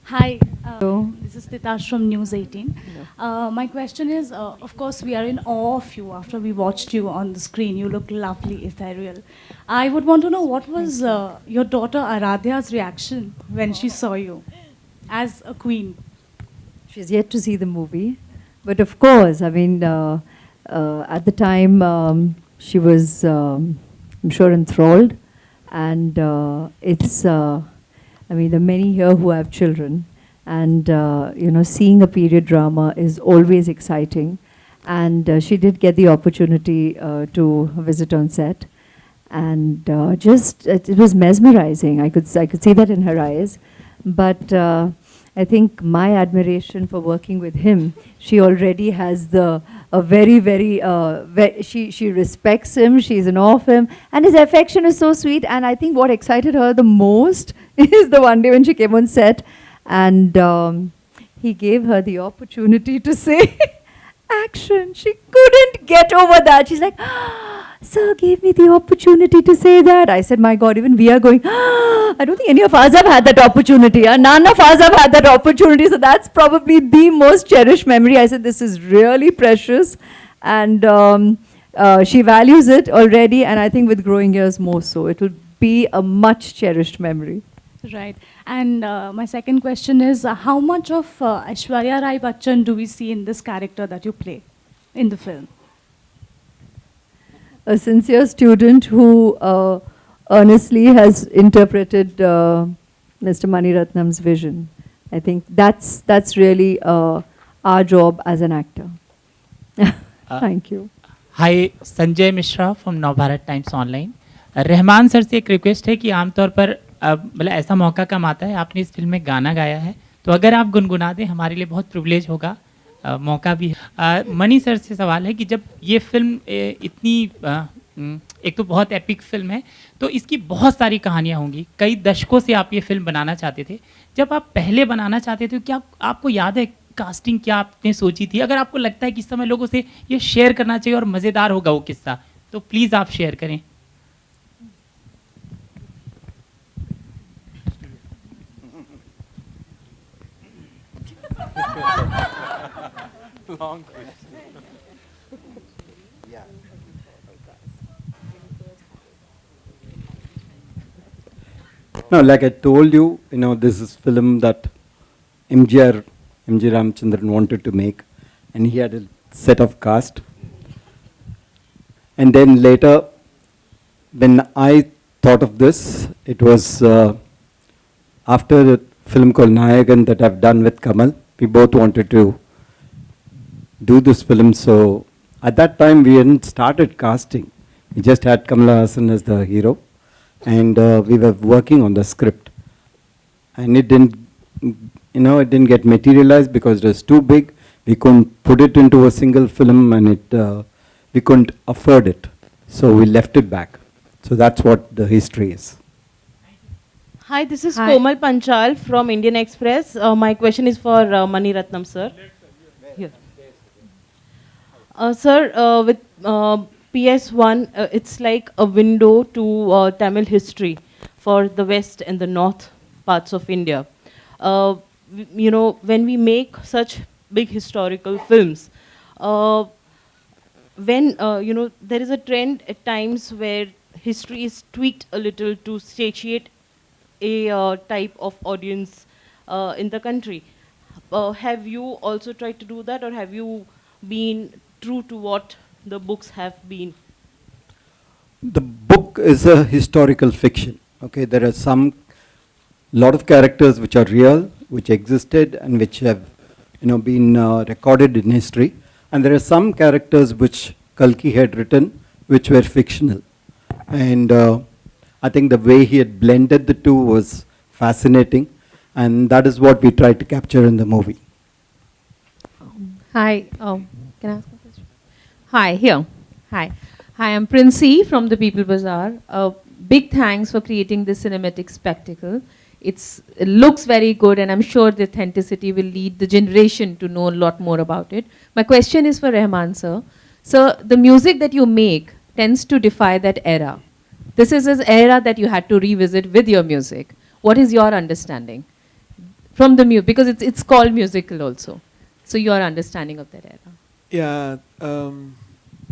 Hi, this is Titash from News 18. My question is, of course, we are in awe of you after we watched you on the screen. You look lovely, ethereal. I would want to know what was your daughter Aradhya's reaction when she saw you as a queen? She's yet to see the movie. But of course, I mean, at the time, she was, I'm sure, enthralled. And it's... I mean, there are many here who have children, and you know, seeing a period drama is always exciting. And she did get the opportunity to visit on set, and just it was mesmerizing. I could see that in her eyes. But I think my admiration for working with him, she already has a very, she respects him, she's in awe of him, and his affection is so sweet. And I think what excited her the most is the one day when she came on set, and he gave her the opportunity to say action. She couldn't get over that. She's like, sir gave me the opportunity to say that. I said, my God, even we are going, I don't think any of us have had that opportunity. None of us have had that opportunity. So that's probably the most cherished memory. I said, this is really precious. And she values it already. And I think with growing years more so, it will be a much cherished memory. Right. And my second question is, how much of Aishwarya Rai Bachchan do we see in this character that you play in the film? A sincere student who earnestly has interpreted Mr. Mani Ratnam's vision. I think that's really our job as an actor. Thank you. Hi, Sanjay Mishra from Navbharat Times Online. Rahman sir से एक request है कि आमतौर पर मतलब ऐसा मौका कम आता है, आपने इस फिल्म में गाना गाया है, तो अगर आप गुनगुना दें हमारे लिए बहुत प्रिविलेज होगा, मौका भी है। मनी सर से सवाल है कि जब ये फिल्म इतनी एक तो बहुत एपिक फिल्म है, तो इसकी बहुत सारी कहानियाँ होंगी, कई दशकों से आप ये फिल्म बनाना चाहते थे, जब आप पहले बनाना चाहते थे क्या आपको याद है कास्टिंग क्या आपने सोची थी? अगर आपको लगता है कि इस समय लोगों से ये शेयर करना चाहिए और मज़ेदार होगा वो किस्सा, तो प्लीज़ आप शेयर करें। Long question. Yeah. No, like I told you, you know, this is film that MG Ramchandran wanted to make, and he had a set of cast. And then later, when I thought of this, it was after the film called Nayagan that I've done with Kamal. We both wanted to do this film, so at that time we hadn't started casting. We just had Kamal Haasan as the hero, and we were working on the script. And it didn't, it didn't get materialized because it was too big. We couldn't put it into a single film, and we couldn't afford it. So we left it back. So that's what the history is. Hi, this is Komal Panchal from Indian Express. My question is for Mani Ratnam, sir. Here. Sir, with PS1, it's like a window to Tamil history for the west and the north parts of India. When we make such big historical films, when there is a trend at times where history is tweaked a little to satiate a type of audience in the country. Have you also tried to do that, or have you been true to what the books have been? The book is a historical fiction. Okay, there are lot of characters which are real, which existed, and which have been recorded in history. And there are some characters which Kalki had written which were fictional. And I think the way he had blended the two was fascinating. And that is what we tried to capture in the movie. Hi. Can I ask a question? Hi, here. Hi. Hi, I'm Princey from the People Bazaar. Big thanks for creating this cinematic spectacle. It looks very good, and I'm sure the authenticity will lead the generation to know a lot more about it. My question is for Rehman, sir. Sir, the music that you make tends to defy that era. This is an era that you had to revisit with your music. What is your understanding from the music? Because it's called musical also. So your understanding of that era. Yeah,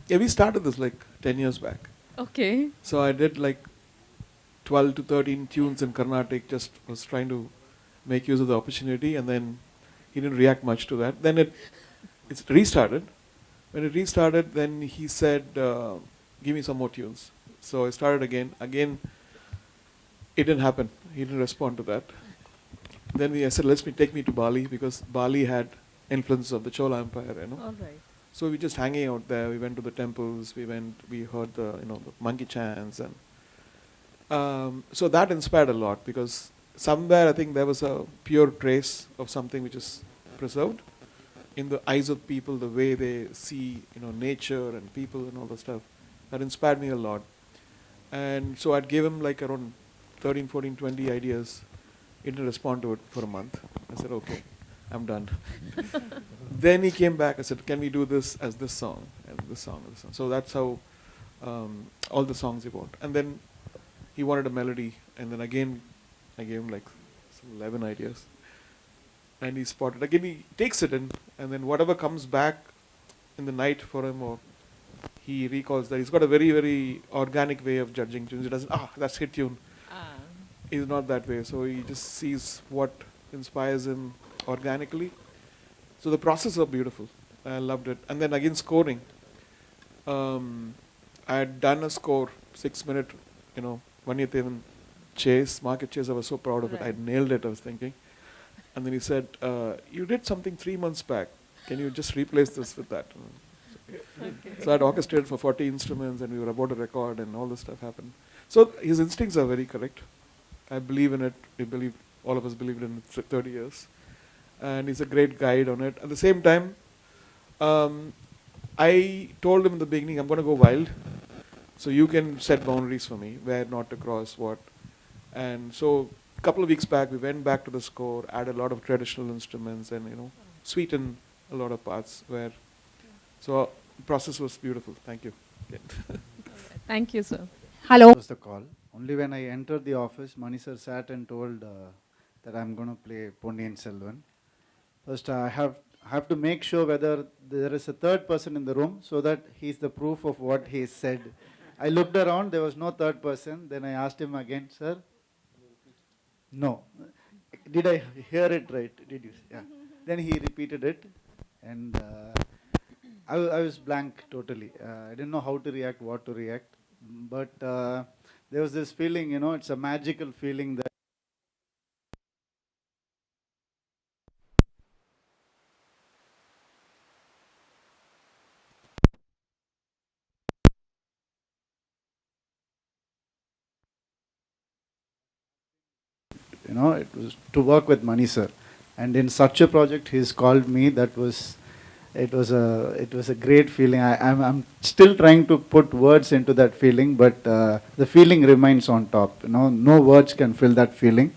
we started this like 10 years back. Okay. So I did like 12 to 13 tunes in Carnatic, just was trying to make use of the opportunity, and then he didn't react much to that. Then it's restarted. When it restarted, then he said, give me some more tunes. So I started again. Again, it didn't happen. He didn't respond to that. Then I said, take me to Bali, because Bali had influence of the Chola Empire, All right. So we just hanging out there. We went to the temples. We heard the the monkey chants, and so that inspired a lot, because somewhere I think there was a pure trace of something which is preserved in the eyes of people, the way they see nature and people and all the stuff. That inspired me a lot. And so I'd give him like around 13, 14, 20 ideas. He didn't respond to it for a month. I said, okay, I'm done. Then he came back. I said, can we do this as this song and this song and this song? So that's how all the songs he want. And then he wanted a melody. And then again, I gave him like 11 ideas. And he spotted. Again, he takes it in. And then whatever comes back in the night for him, or he recalls that. He's got a very, very organic way of judging tunes. He doesn't, that's hit tune. He's not that way. So he just sees what inspires him organically. So the process was beautiful. I loved it. And then again, scoring. I had done a score, 6-minute, Vanyathevan chase, market chase. I was so proud of it. I nailed it, I was thinking. And then he said, you did something 3 months back. Can you just replace this with that? So I had orchestrated for 40 instruments, and we were about to record, and all this stuff happened. So his instincts are very correct. I believe in it. All of us believed in it for 30 years. And he's a great guide on it. At the same time, I told him in the beginning, I'm going to go wild. So you can set boundaries for me, where not to cross what. And so a couple of weeks back, we went back to the score, added a lot of traditional instruments, and sweetened a lot of parts. So the process was beautiful. Thank you. Thank you, sir. That was the call. Only when I entered the office, Mani sir sat and told that I'm going to play Ponniyin Selvan. First, I have to make sure whether there is a third person in the room, so that he's the proof of what he said. I looked around, there was no third person. Then I asked him again, sir? No. Did I hear it right? Did you? Yeah. Then he repeated it, and I was blank totally. I didn't know how to react, what to react. But there was this feeling, it's a magical feeling that it was to work with Mani sir, and in such a project he's called me. It was a great feeling. I'm still trying to put words into that feeling, but the feeling remains on top. No words can fill that feeling,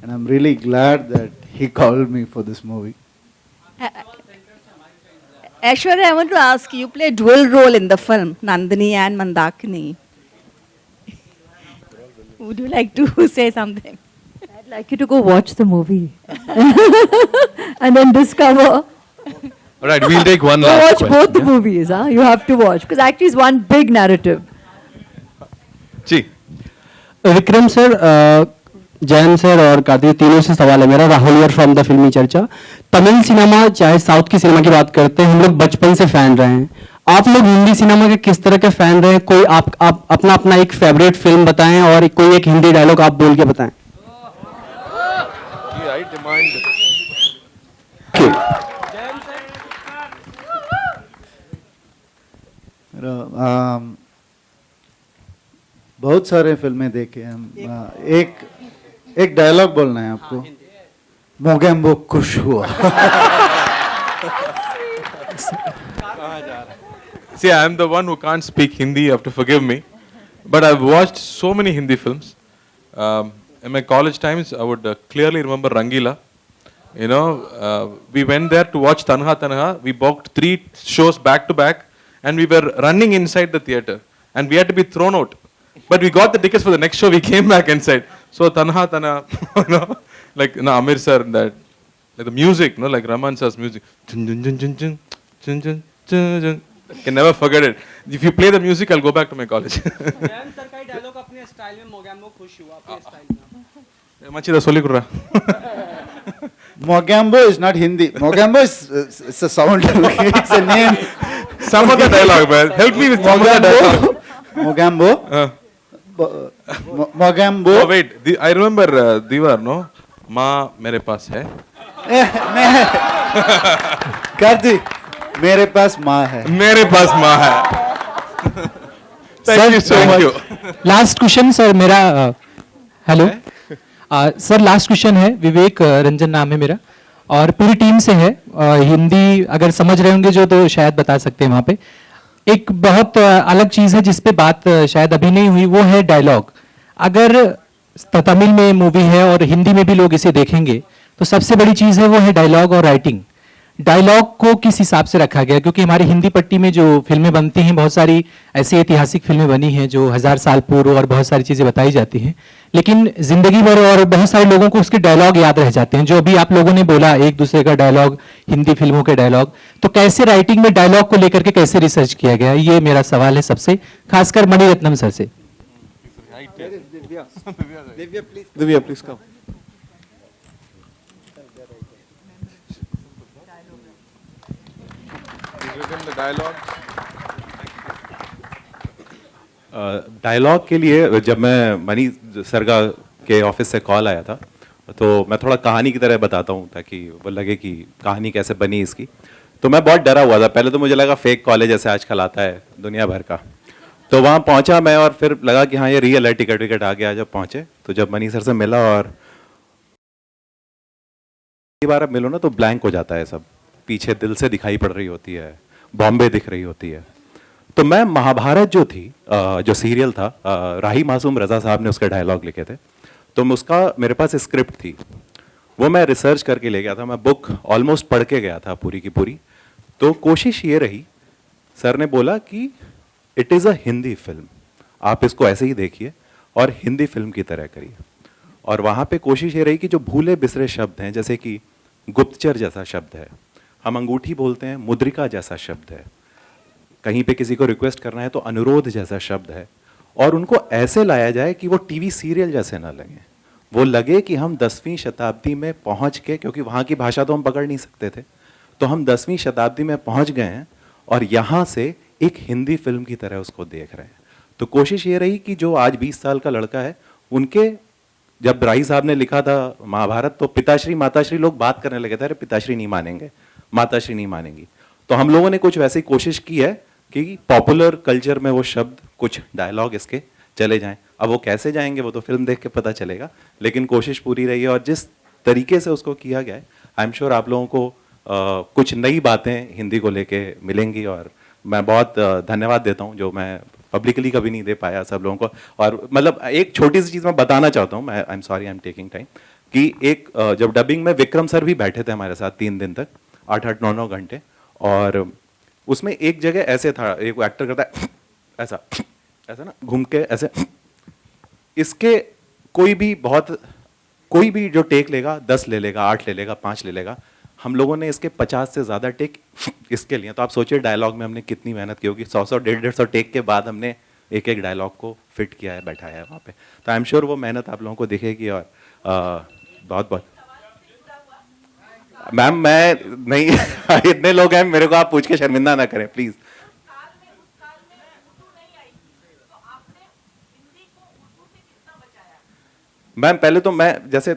and I'm really glad that he called me for this movie. Aishwarya, I want to ask you play dual role in the film, Nandini and Mandakini. Would you like to say something? I'd like you to go watch the movie and then discover. All right, we'll take one Go last watch question. both the movies. You have to watch, because actually it's one big narrative. जी Vikram sir, Jain sir और कार्तिक, तीनों से सवाल है मेरा। राहुल यार from the फिल्मी चर्चा। तमिल सिनेमा चाहे साउथ की सिनेमा की बात करते हैं, हम लोग बचपन से फैन रहे हैं। आप लोग हिंदी सिनेमा के किस तरह के फैन रहे हैं? कोई आप अपना एक फेवरेट फिल्म बताएं, और कोई एक हिंदी डायलॉग आप बोल के बताएं। बहुत सारे फिल्में देखे हम। एक डायलॉग बोलना है आपको। मोगेम्बो खुश हुआ। See, I am the one who can't speak Hindi. You have to forgive me. But I've watched so many Hindi films. In my college times, I would clearly remember Rangila. You know, we went there to watch Tanha Tanha. We booked 3 shows back to back, and we were running inside the theater, and we had to be thrown out. But we got the tickets for the next show. We came back inside. So Tanha Tanha, you know, like Amir sir, that like the music, no, like Rahman sir's music. Chun, chun, chun, chun, chun, chun, chun, chun, chun. Can never forget it. If you play the music, I'll go back to my college. Jayant sir का dialogue अपने style में मोगैम्बो खुश हुआ अपने style में Machida Solikura. Mogambo is not Hindi. Mogambo is it's a sound. It's a name. Some of the dialogue, man. Help me with some of the dialogue. Mogambo. Mogambo. Oh wait, I remember Diwar, no? माँ मेरे पास है. कर दी. मेरे पास माँ है. मेरे पास माँ है. Thank you so much. Last question sir मेरा हेलो सर लास्ट क्वेश्चन है विवेक रंजन नाम है मेरा और पूरी टीम से है हिंदी अगर समझ रहे होंगे जो तो शायद बता सकते हैं वहाँ पे एक बहुत अलग चीज है जिस पे बात शायद अभी नहीं हुई वो है डायलॉग अगर तमिल में मूवी है और हिंदी में भी लोग इसे देखेंगे तो सबसे बड़ी चीज है वो है डायलॉग और राइटिंग डायलॉग को किस हिसाब से रखा गया क्योंकि हमारी हिंदी पट्टी में जो फिल्में बनती हैं बहुत सारी ऐसी ऐतिहासिक फिल्में बनी हैं जो 1000 साल पूर्व और बहुत सारी चीजें बताई जाती हैं लेकिन जिंदगी भर और बहुत सारे लोगों को उसके डायलॉग याद रह जाते हैं जो अभी आप लोगों ने बोला एक दूसरे का डायलॉग हिंदी फिल्मों के डायलॉग तो कैसे राइटिंग में डायलॉग को लेकर के कैसे रिसर्च किया गया ये मेरा सवाल है सबसे खासकर मणिरत्नम सर से Divya, please come. डायलॉग के लिए जब मैं मनी सर के ऑफिस से कॉल आया था तो मैं थोड़ा कहानी की तरह बताता हूँ ताकि वो लगे कि कहानी कैसे बनी इसकी तो मैं बहुत डरा हुआ था पहले तो मुझे लगा फेक कॉलेज जैसे आजकल आता है दुनिया भर का तो वहाँ पहुँचा मैं और फिर लगा कि हाँ ये रियल है टिकट विकट आ गया जब पहुँचे तो जब मनी सर से मिला और कई बार अब मिलो ना तो ब्लैंक हो जाता है सब पीछे दिल से दिखाई पड़ रही होती है बॉम्बे दिख रही होती है तो मैं महाभारत जो थी जो सीरियल था राही मासूम रजा साहब ने उसके डायलॉग लिखे थे तो उसका मेरे पास स्क्रिप्ट थी वो मैं रिसर्च करके ले गया था मैं बुक ऑलमोस्ट पढ़ के गया था पूरी की पूरी तो कोशिश ये रही सर ने बोला कि it is a Hindi film आप इसको ऐसे ही देखिए और हिंदी फिल्म की तरह करिए और वहाँ पे कोशिश ये रही कि जो भूले बिसरे शब्द हैं जैसे कि गुप्तचर जैसा शब्द है हम अंगूठी बोलते हैं मुद्रिका जैसा शब्द है कहीं पे किसी को रिक्वेस्ट करना है तो अनुरोध जैसा शब्द है और उनको ऐसे लाया जाए कि वो टीवी सीरियल जैसे ना लगे वो लगे कि हम 10वीं शताब्दी में पहुंच के क्योंकि वहाँ की भाषा तो हम पकड़ नहीं सकते थे तो हम 10वीं शताब्दी में पहुंच गए हैं और यहाँ से एक हिंदी फिल्म की तरह उसको देख रहे हैं तो कोशिश ये रही कि जो आज 20 साल का लड़का है उनके जब राही साहब ने लिखा था महाभारत तो पिताश्री माताश्री लोग बात करने लगे थे अरे पिताश्री नहीं मानेंगे माताश्री नहीं मानेंगी तो हम लोगों ने कुछ वैसी कोशिश की है कि पॉपुलर कल्चर में वो शब्द कुछ डायलॉग इसके चले जाएं अब वो कैसे जाएंगे वो तो फिल्म देख के पता चलेगा लेकिन कोशिश पूरी रही है और जिस तरीके से उसको किया गया है आई एम श्योर आप लोगों को कुछ नई बातें हिंदी को लेके मिलेंगी और मैं बहुत धन्यवाद देता हूँ जो मैं पब्लिकली कभी नहीं दे पाया सब लोगों को और मतलब एक छोटी सी चीज़ मैं बताना चाहता हूँ मैं I am sorry I am taking time कि एक जब डबिंग में विक्रम सर भी बैठे थे हमारे साथ 3 दिन तक 8-8 9-9 घंटे और उसमें एक जगह ऐसे था एक एक्टर करता है ऐसा ऐसा ना घूम के ऐसे इसके कोई भी जो टेक लेगा 10 ले लेगा 8 ले लेगा 5 ले लेगा हम लोगों ने इसके 50 से ज़्यादा टेक इसके लिए तो आप सोचिए डायलॉग में हमने कितनी मेहनत की होगी 100-100 150 टेक के बाद हमने एक एक डायलॉग को फिट किया है बैठाया है वहाँ पे तो आई एम श्योर वो मेहनत आप लोगों को दिखेगी और बहुत बहुत मैम मैं नहीं इतने लोग हैं मेरे को आप पूछ के शर्मिंदा ना करें प्लीज मैम पहले तो मैं जैसे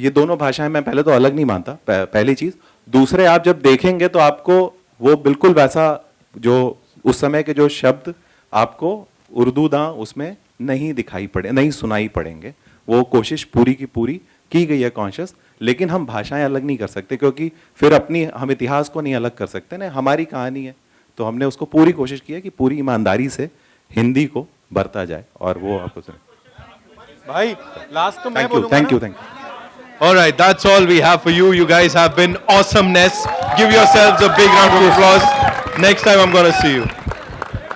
ये दोनों भाषाएं मैं पहले तो अलग नहीं मानता पहली चीज दूसरे आप जब देखेंगे तो आपको वो बिल्कुल वैसा जो उस समय के जो शब्द आपको उर्दूदां उसमें नहीं सुनाई पड़ेंगे। वो कोशिश पूरी की पूरी की गई है कॉन्शियस, लेकिन हम भाषाएं अलग नहीं कर सकते क्योंकि फिर हम इतिहास को नहीं अलग कर सकते ना, हमारी कहानी है। तो हमने उसको पूरी कोशिश की है कि पूरी ईमानदारी से हिंदी को बरता जाए, और वो आपको भाई लास्ट तो मैं बोलूंगा। Thank you. All right, that's all we have for you. You guys have been awesomeness. Give yourselves a big round of applause. Next time I'm going to see you.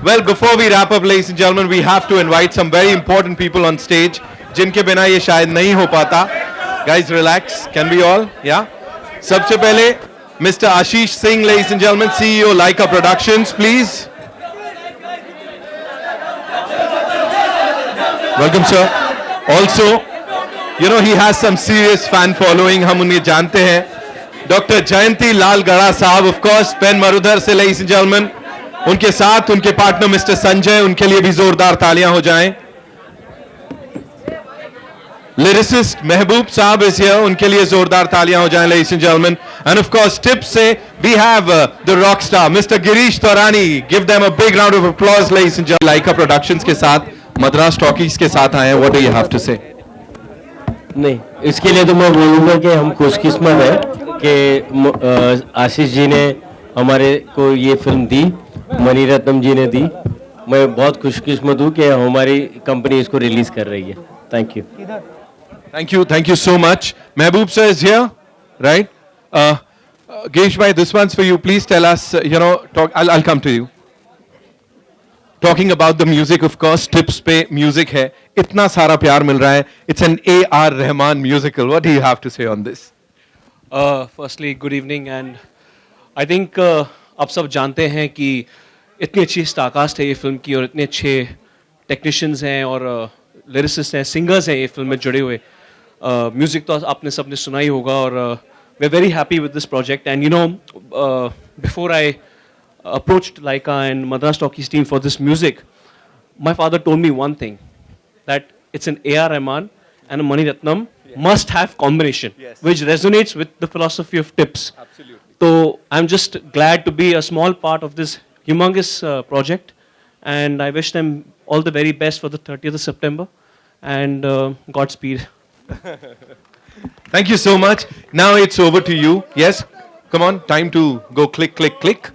Well, before we wrap up, ladies and gentlemen, we have to invite some very important people on stage. जिनके बिना ये शायद नहीं हो पाता. Guys, relax. Can we all? Yeah. सबसे पहले Mr. Ashish Singh, ladies and gentlemen, CEO Laika Productions, please. Welcome, sir. Also, you know, he has some serious fan following. हम उन्हें जानते हैं. Dr. Jayanti Lal Gada साहब, of course, pen Marudhar से, ladies and gentlemen. उनके साथ उनके partner mister Sanjay, उनके लिए भी जोरदार तालियां हो जाएं. Lyricist महबूब साहब is here, उनके लिए जोरदार तालियां हो जाएं, ladies and gentlemen. And of course, tips से we have the rock star, Mr. Girish Torani. Give them a big round of applause, ladies and gentlemen. Laika Productions के साथ, मद्रास टॉकीज के साथ आए हैं. What do you have to say? नहीं, इसके लिए तो मैं बोलूँगा कि हम खुशकिस्मत हैं कि आशीष जी ने हमारे को ये फिल्म दी, मणिरत्नम जी ने दी. मैं बहुत खुशकिस्मत हूँ कि हमारी कंपनी इसको रिलीज कर रही है. Thank you. Thank you so much. Mehboob sir is here, right? Girish bhai, this one's for you. Please tell us, I'll come to you. Talking about the music, of course, tips पे music है. इतना सारा प्यार मिल रहा है. It's an A.R. Rehman musical. What do you have to say on this? Firstly, good evening, and I think आप सब जानते हैं कि इतनी अच्छी स्टारकास्ट है ये फिल्म की, और इतने अच्छे टेक्नीशियंस हैं और लिरिसिस्ट हैं, सिंगर्स हैं ये फिल्म में जुड़े हुए. म्यूजिक तो आपने सबने सुना ही होगा, और we are very happy with this project. And before I approached Laika and Madras Talkies team for this music, my father told me one thing, that it's an A.R. Rehman and a Mani Ratnam must have combination, which resonates with the philosophy of tips. Absolutely. So I'm just glad to be a small part of this humongous project, and I wish them all the very best for the 30th of September, and Godspeed. Thank you so much. Now it's over to you. Yes, come on, time to go click, click, click.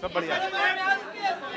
सब बढ़िया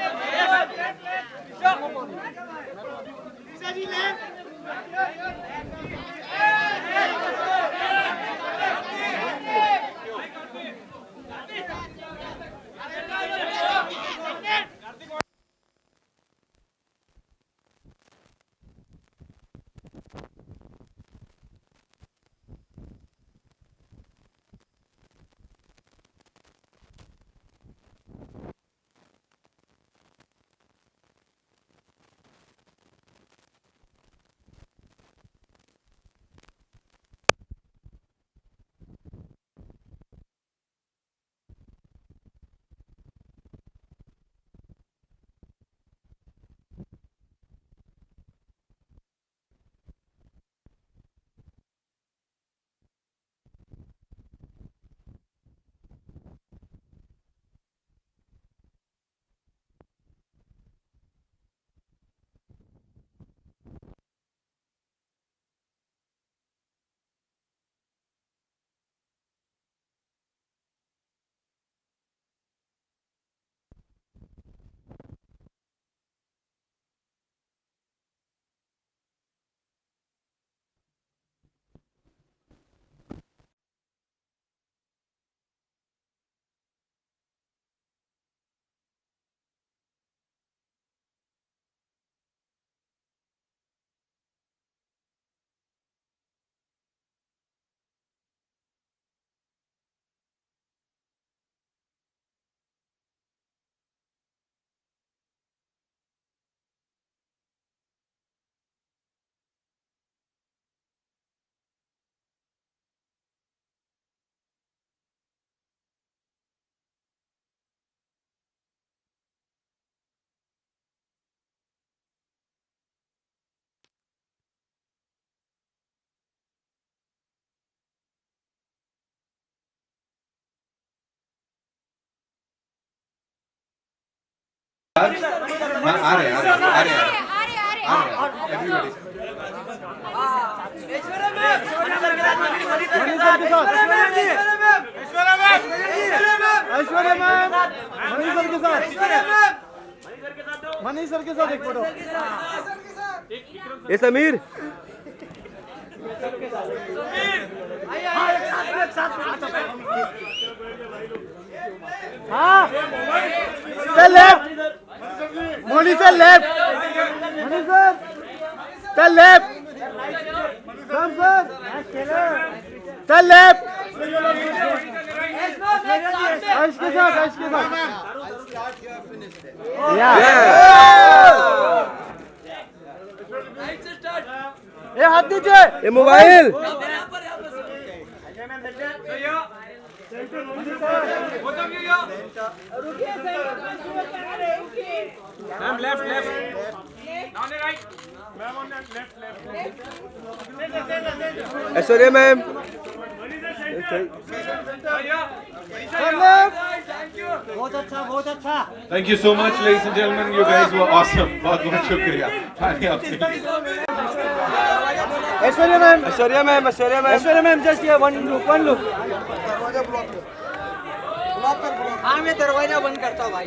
आ रहे Aishwarya ma'am money sir के साथ money sir के साथ एक photo ये समीर हाँ चल left Moni sir left Moni sir चल लेफ्ट सर चल लेफ्ट आइश के साथ ये हाथ दीजिए ये mobile ma'am left left Aishwarya ma'am बहुत अच्छा Thank you so much, ladies and gentlemen. You guys were awesome. बहुत बहुत शुक्रिया. ऐश्वर्या मैम जस्ट ये वन लुक हाँ मैं दरवाजा बंद करता हूँ भाई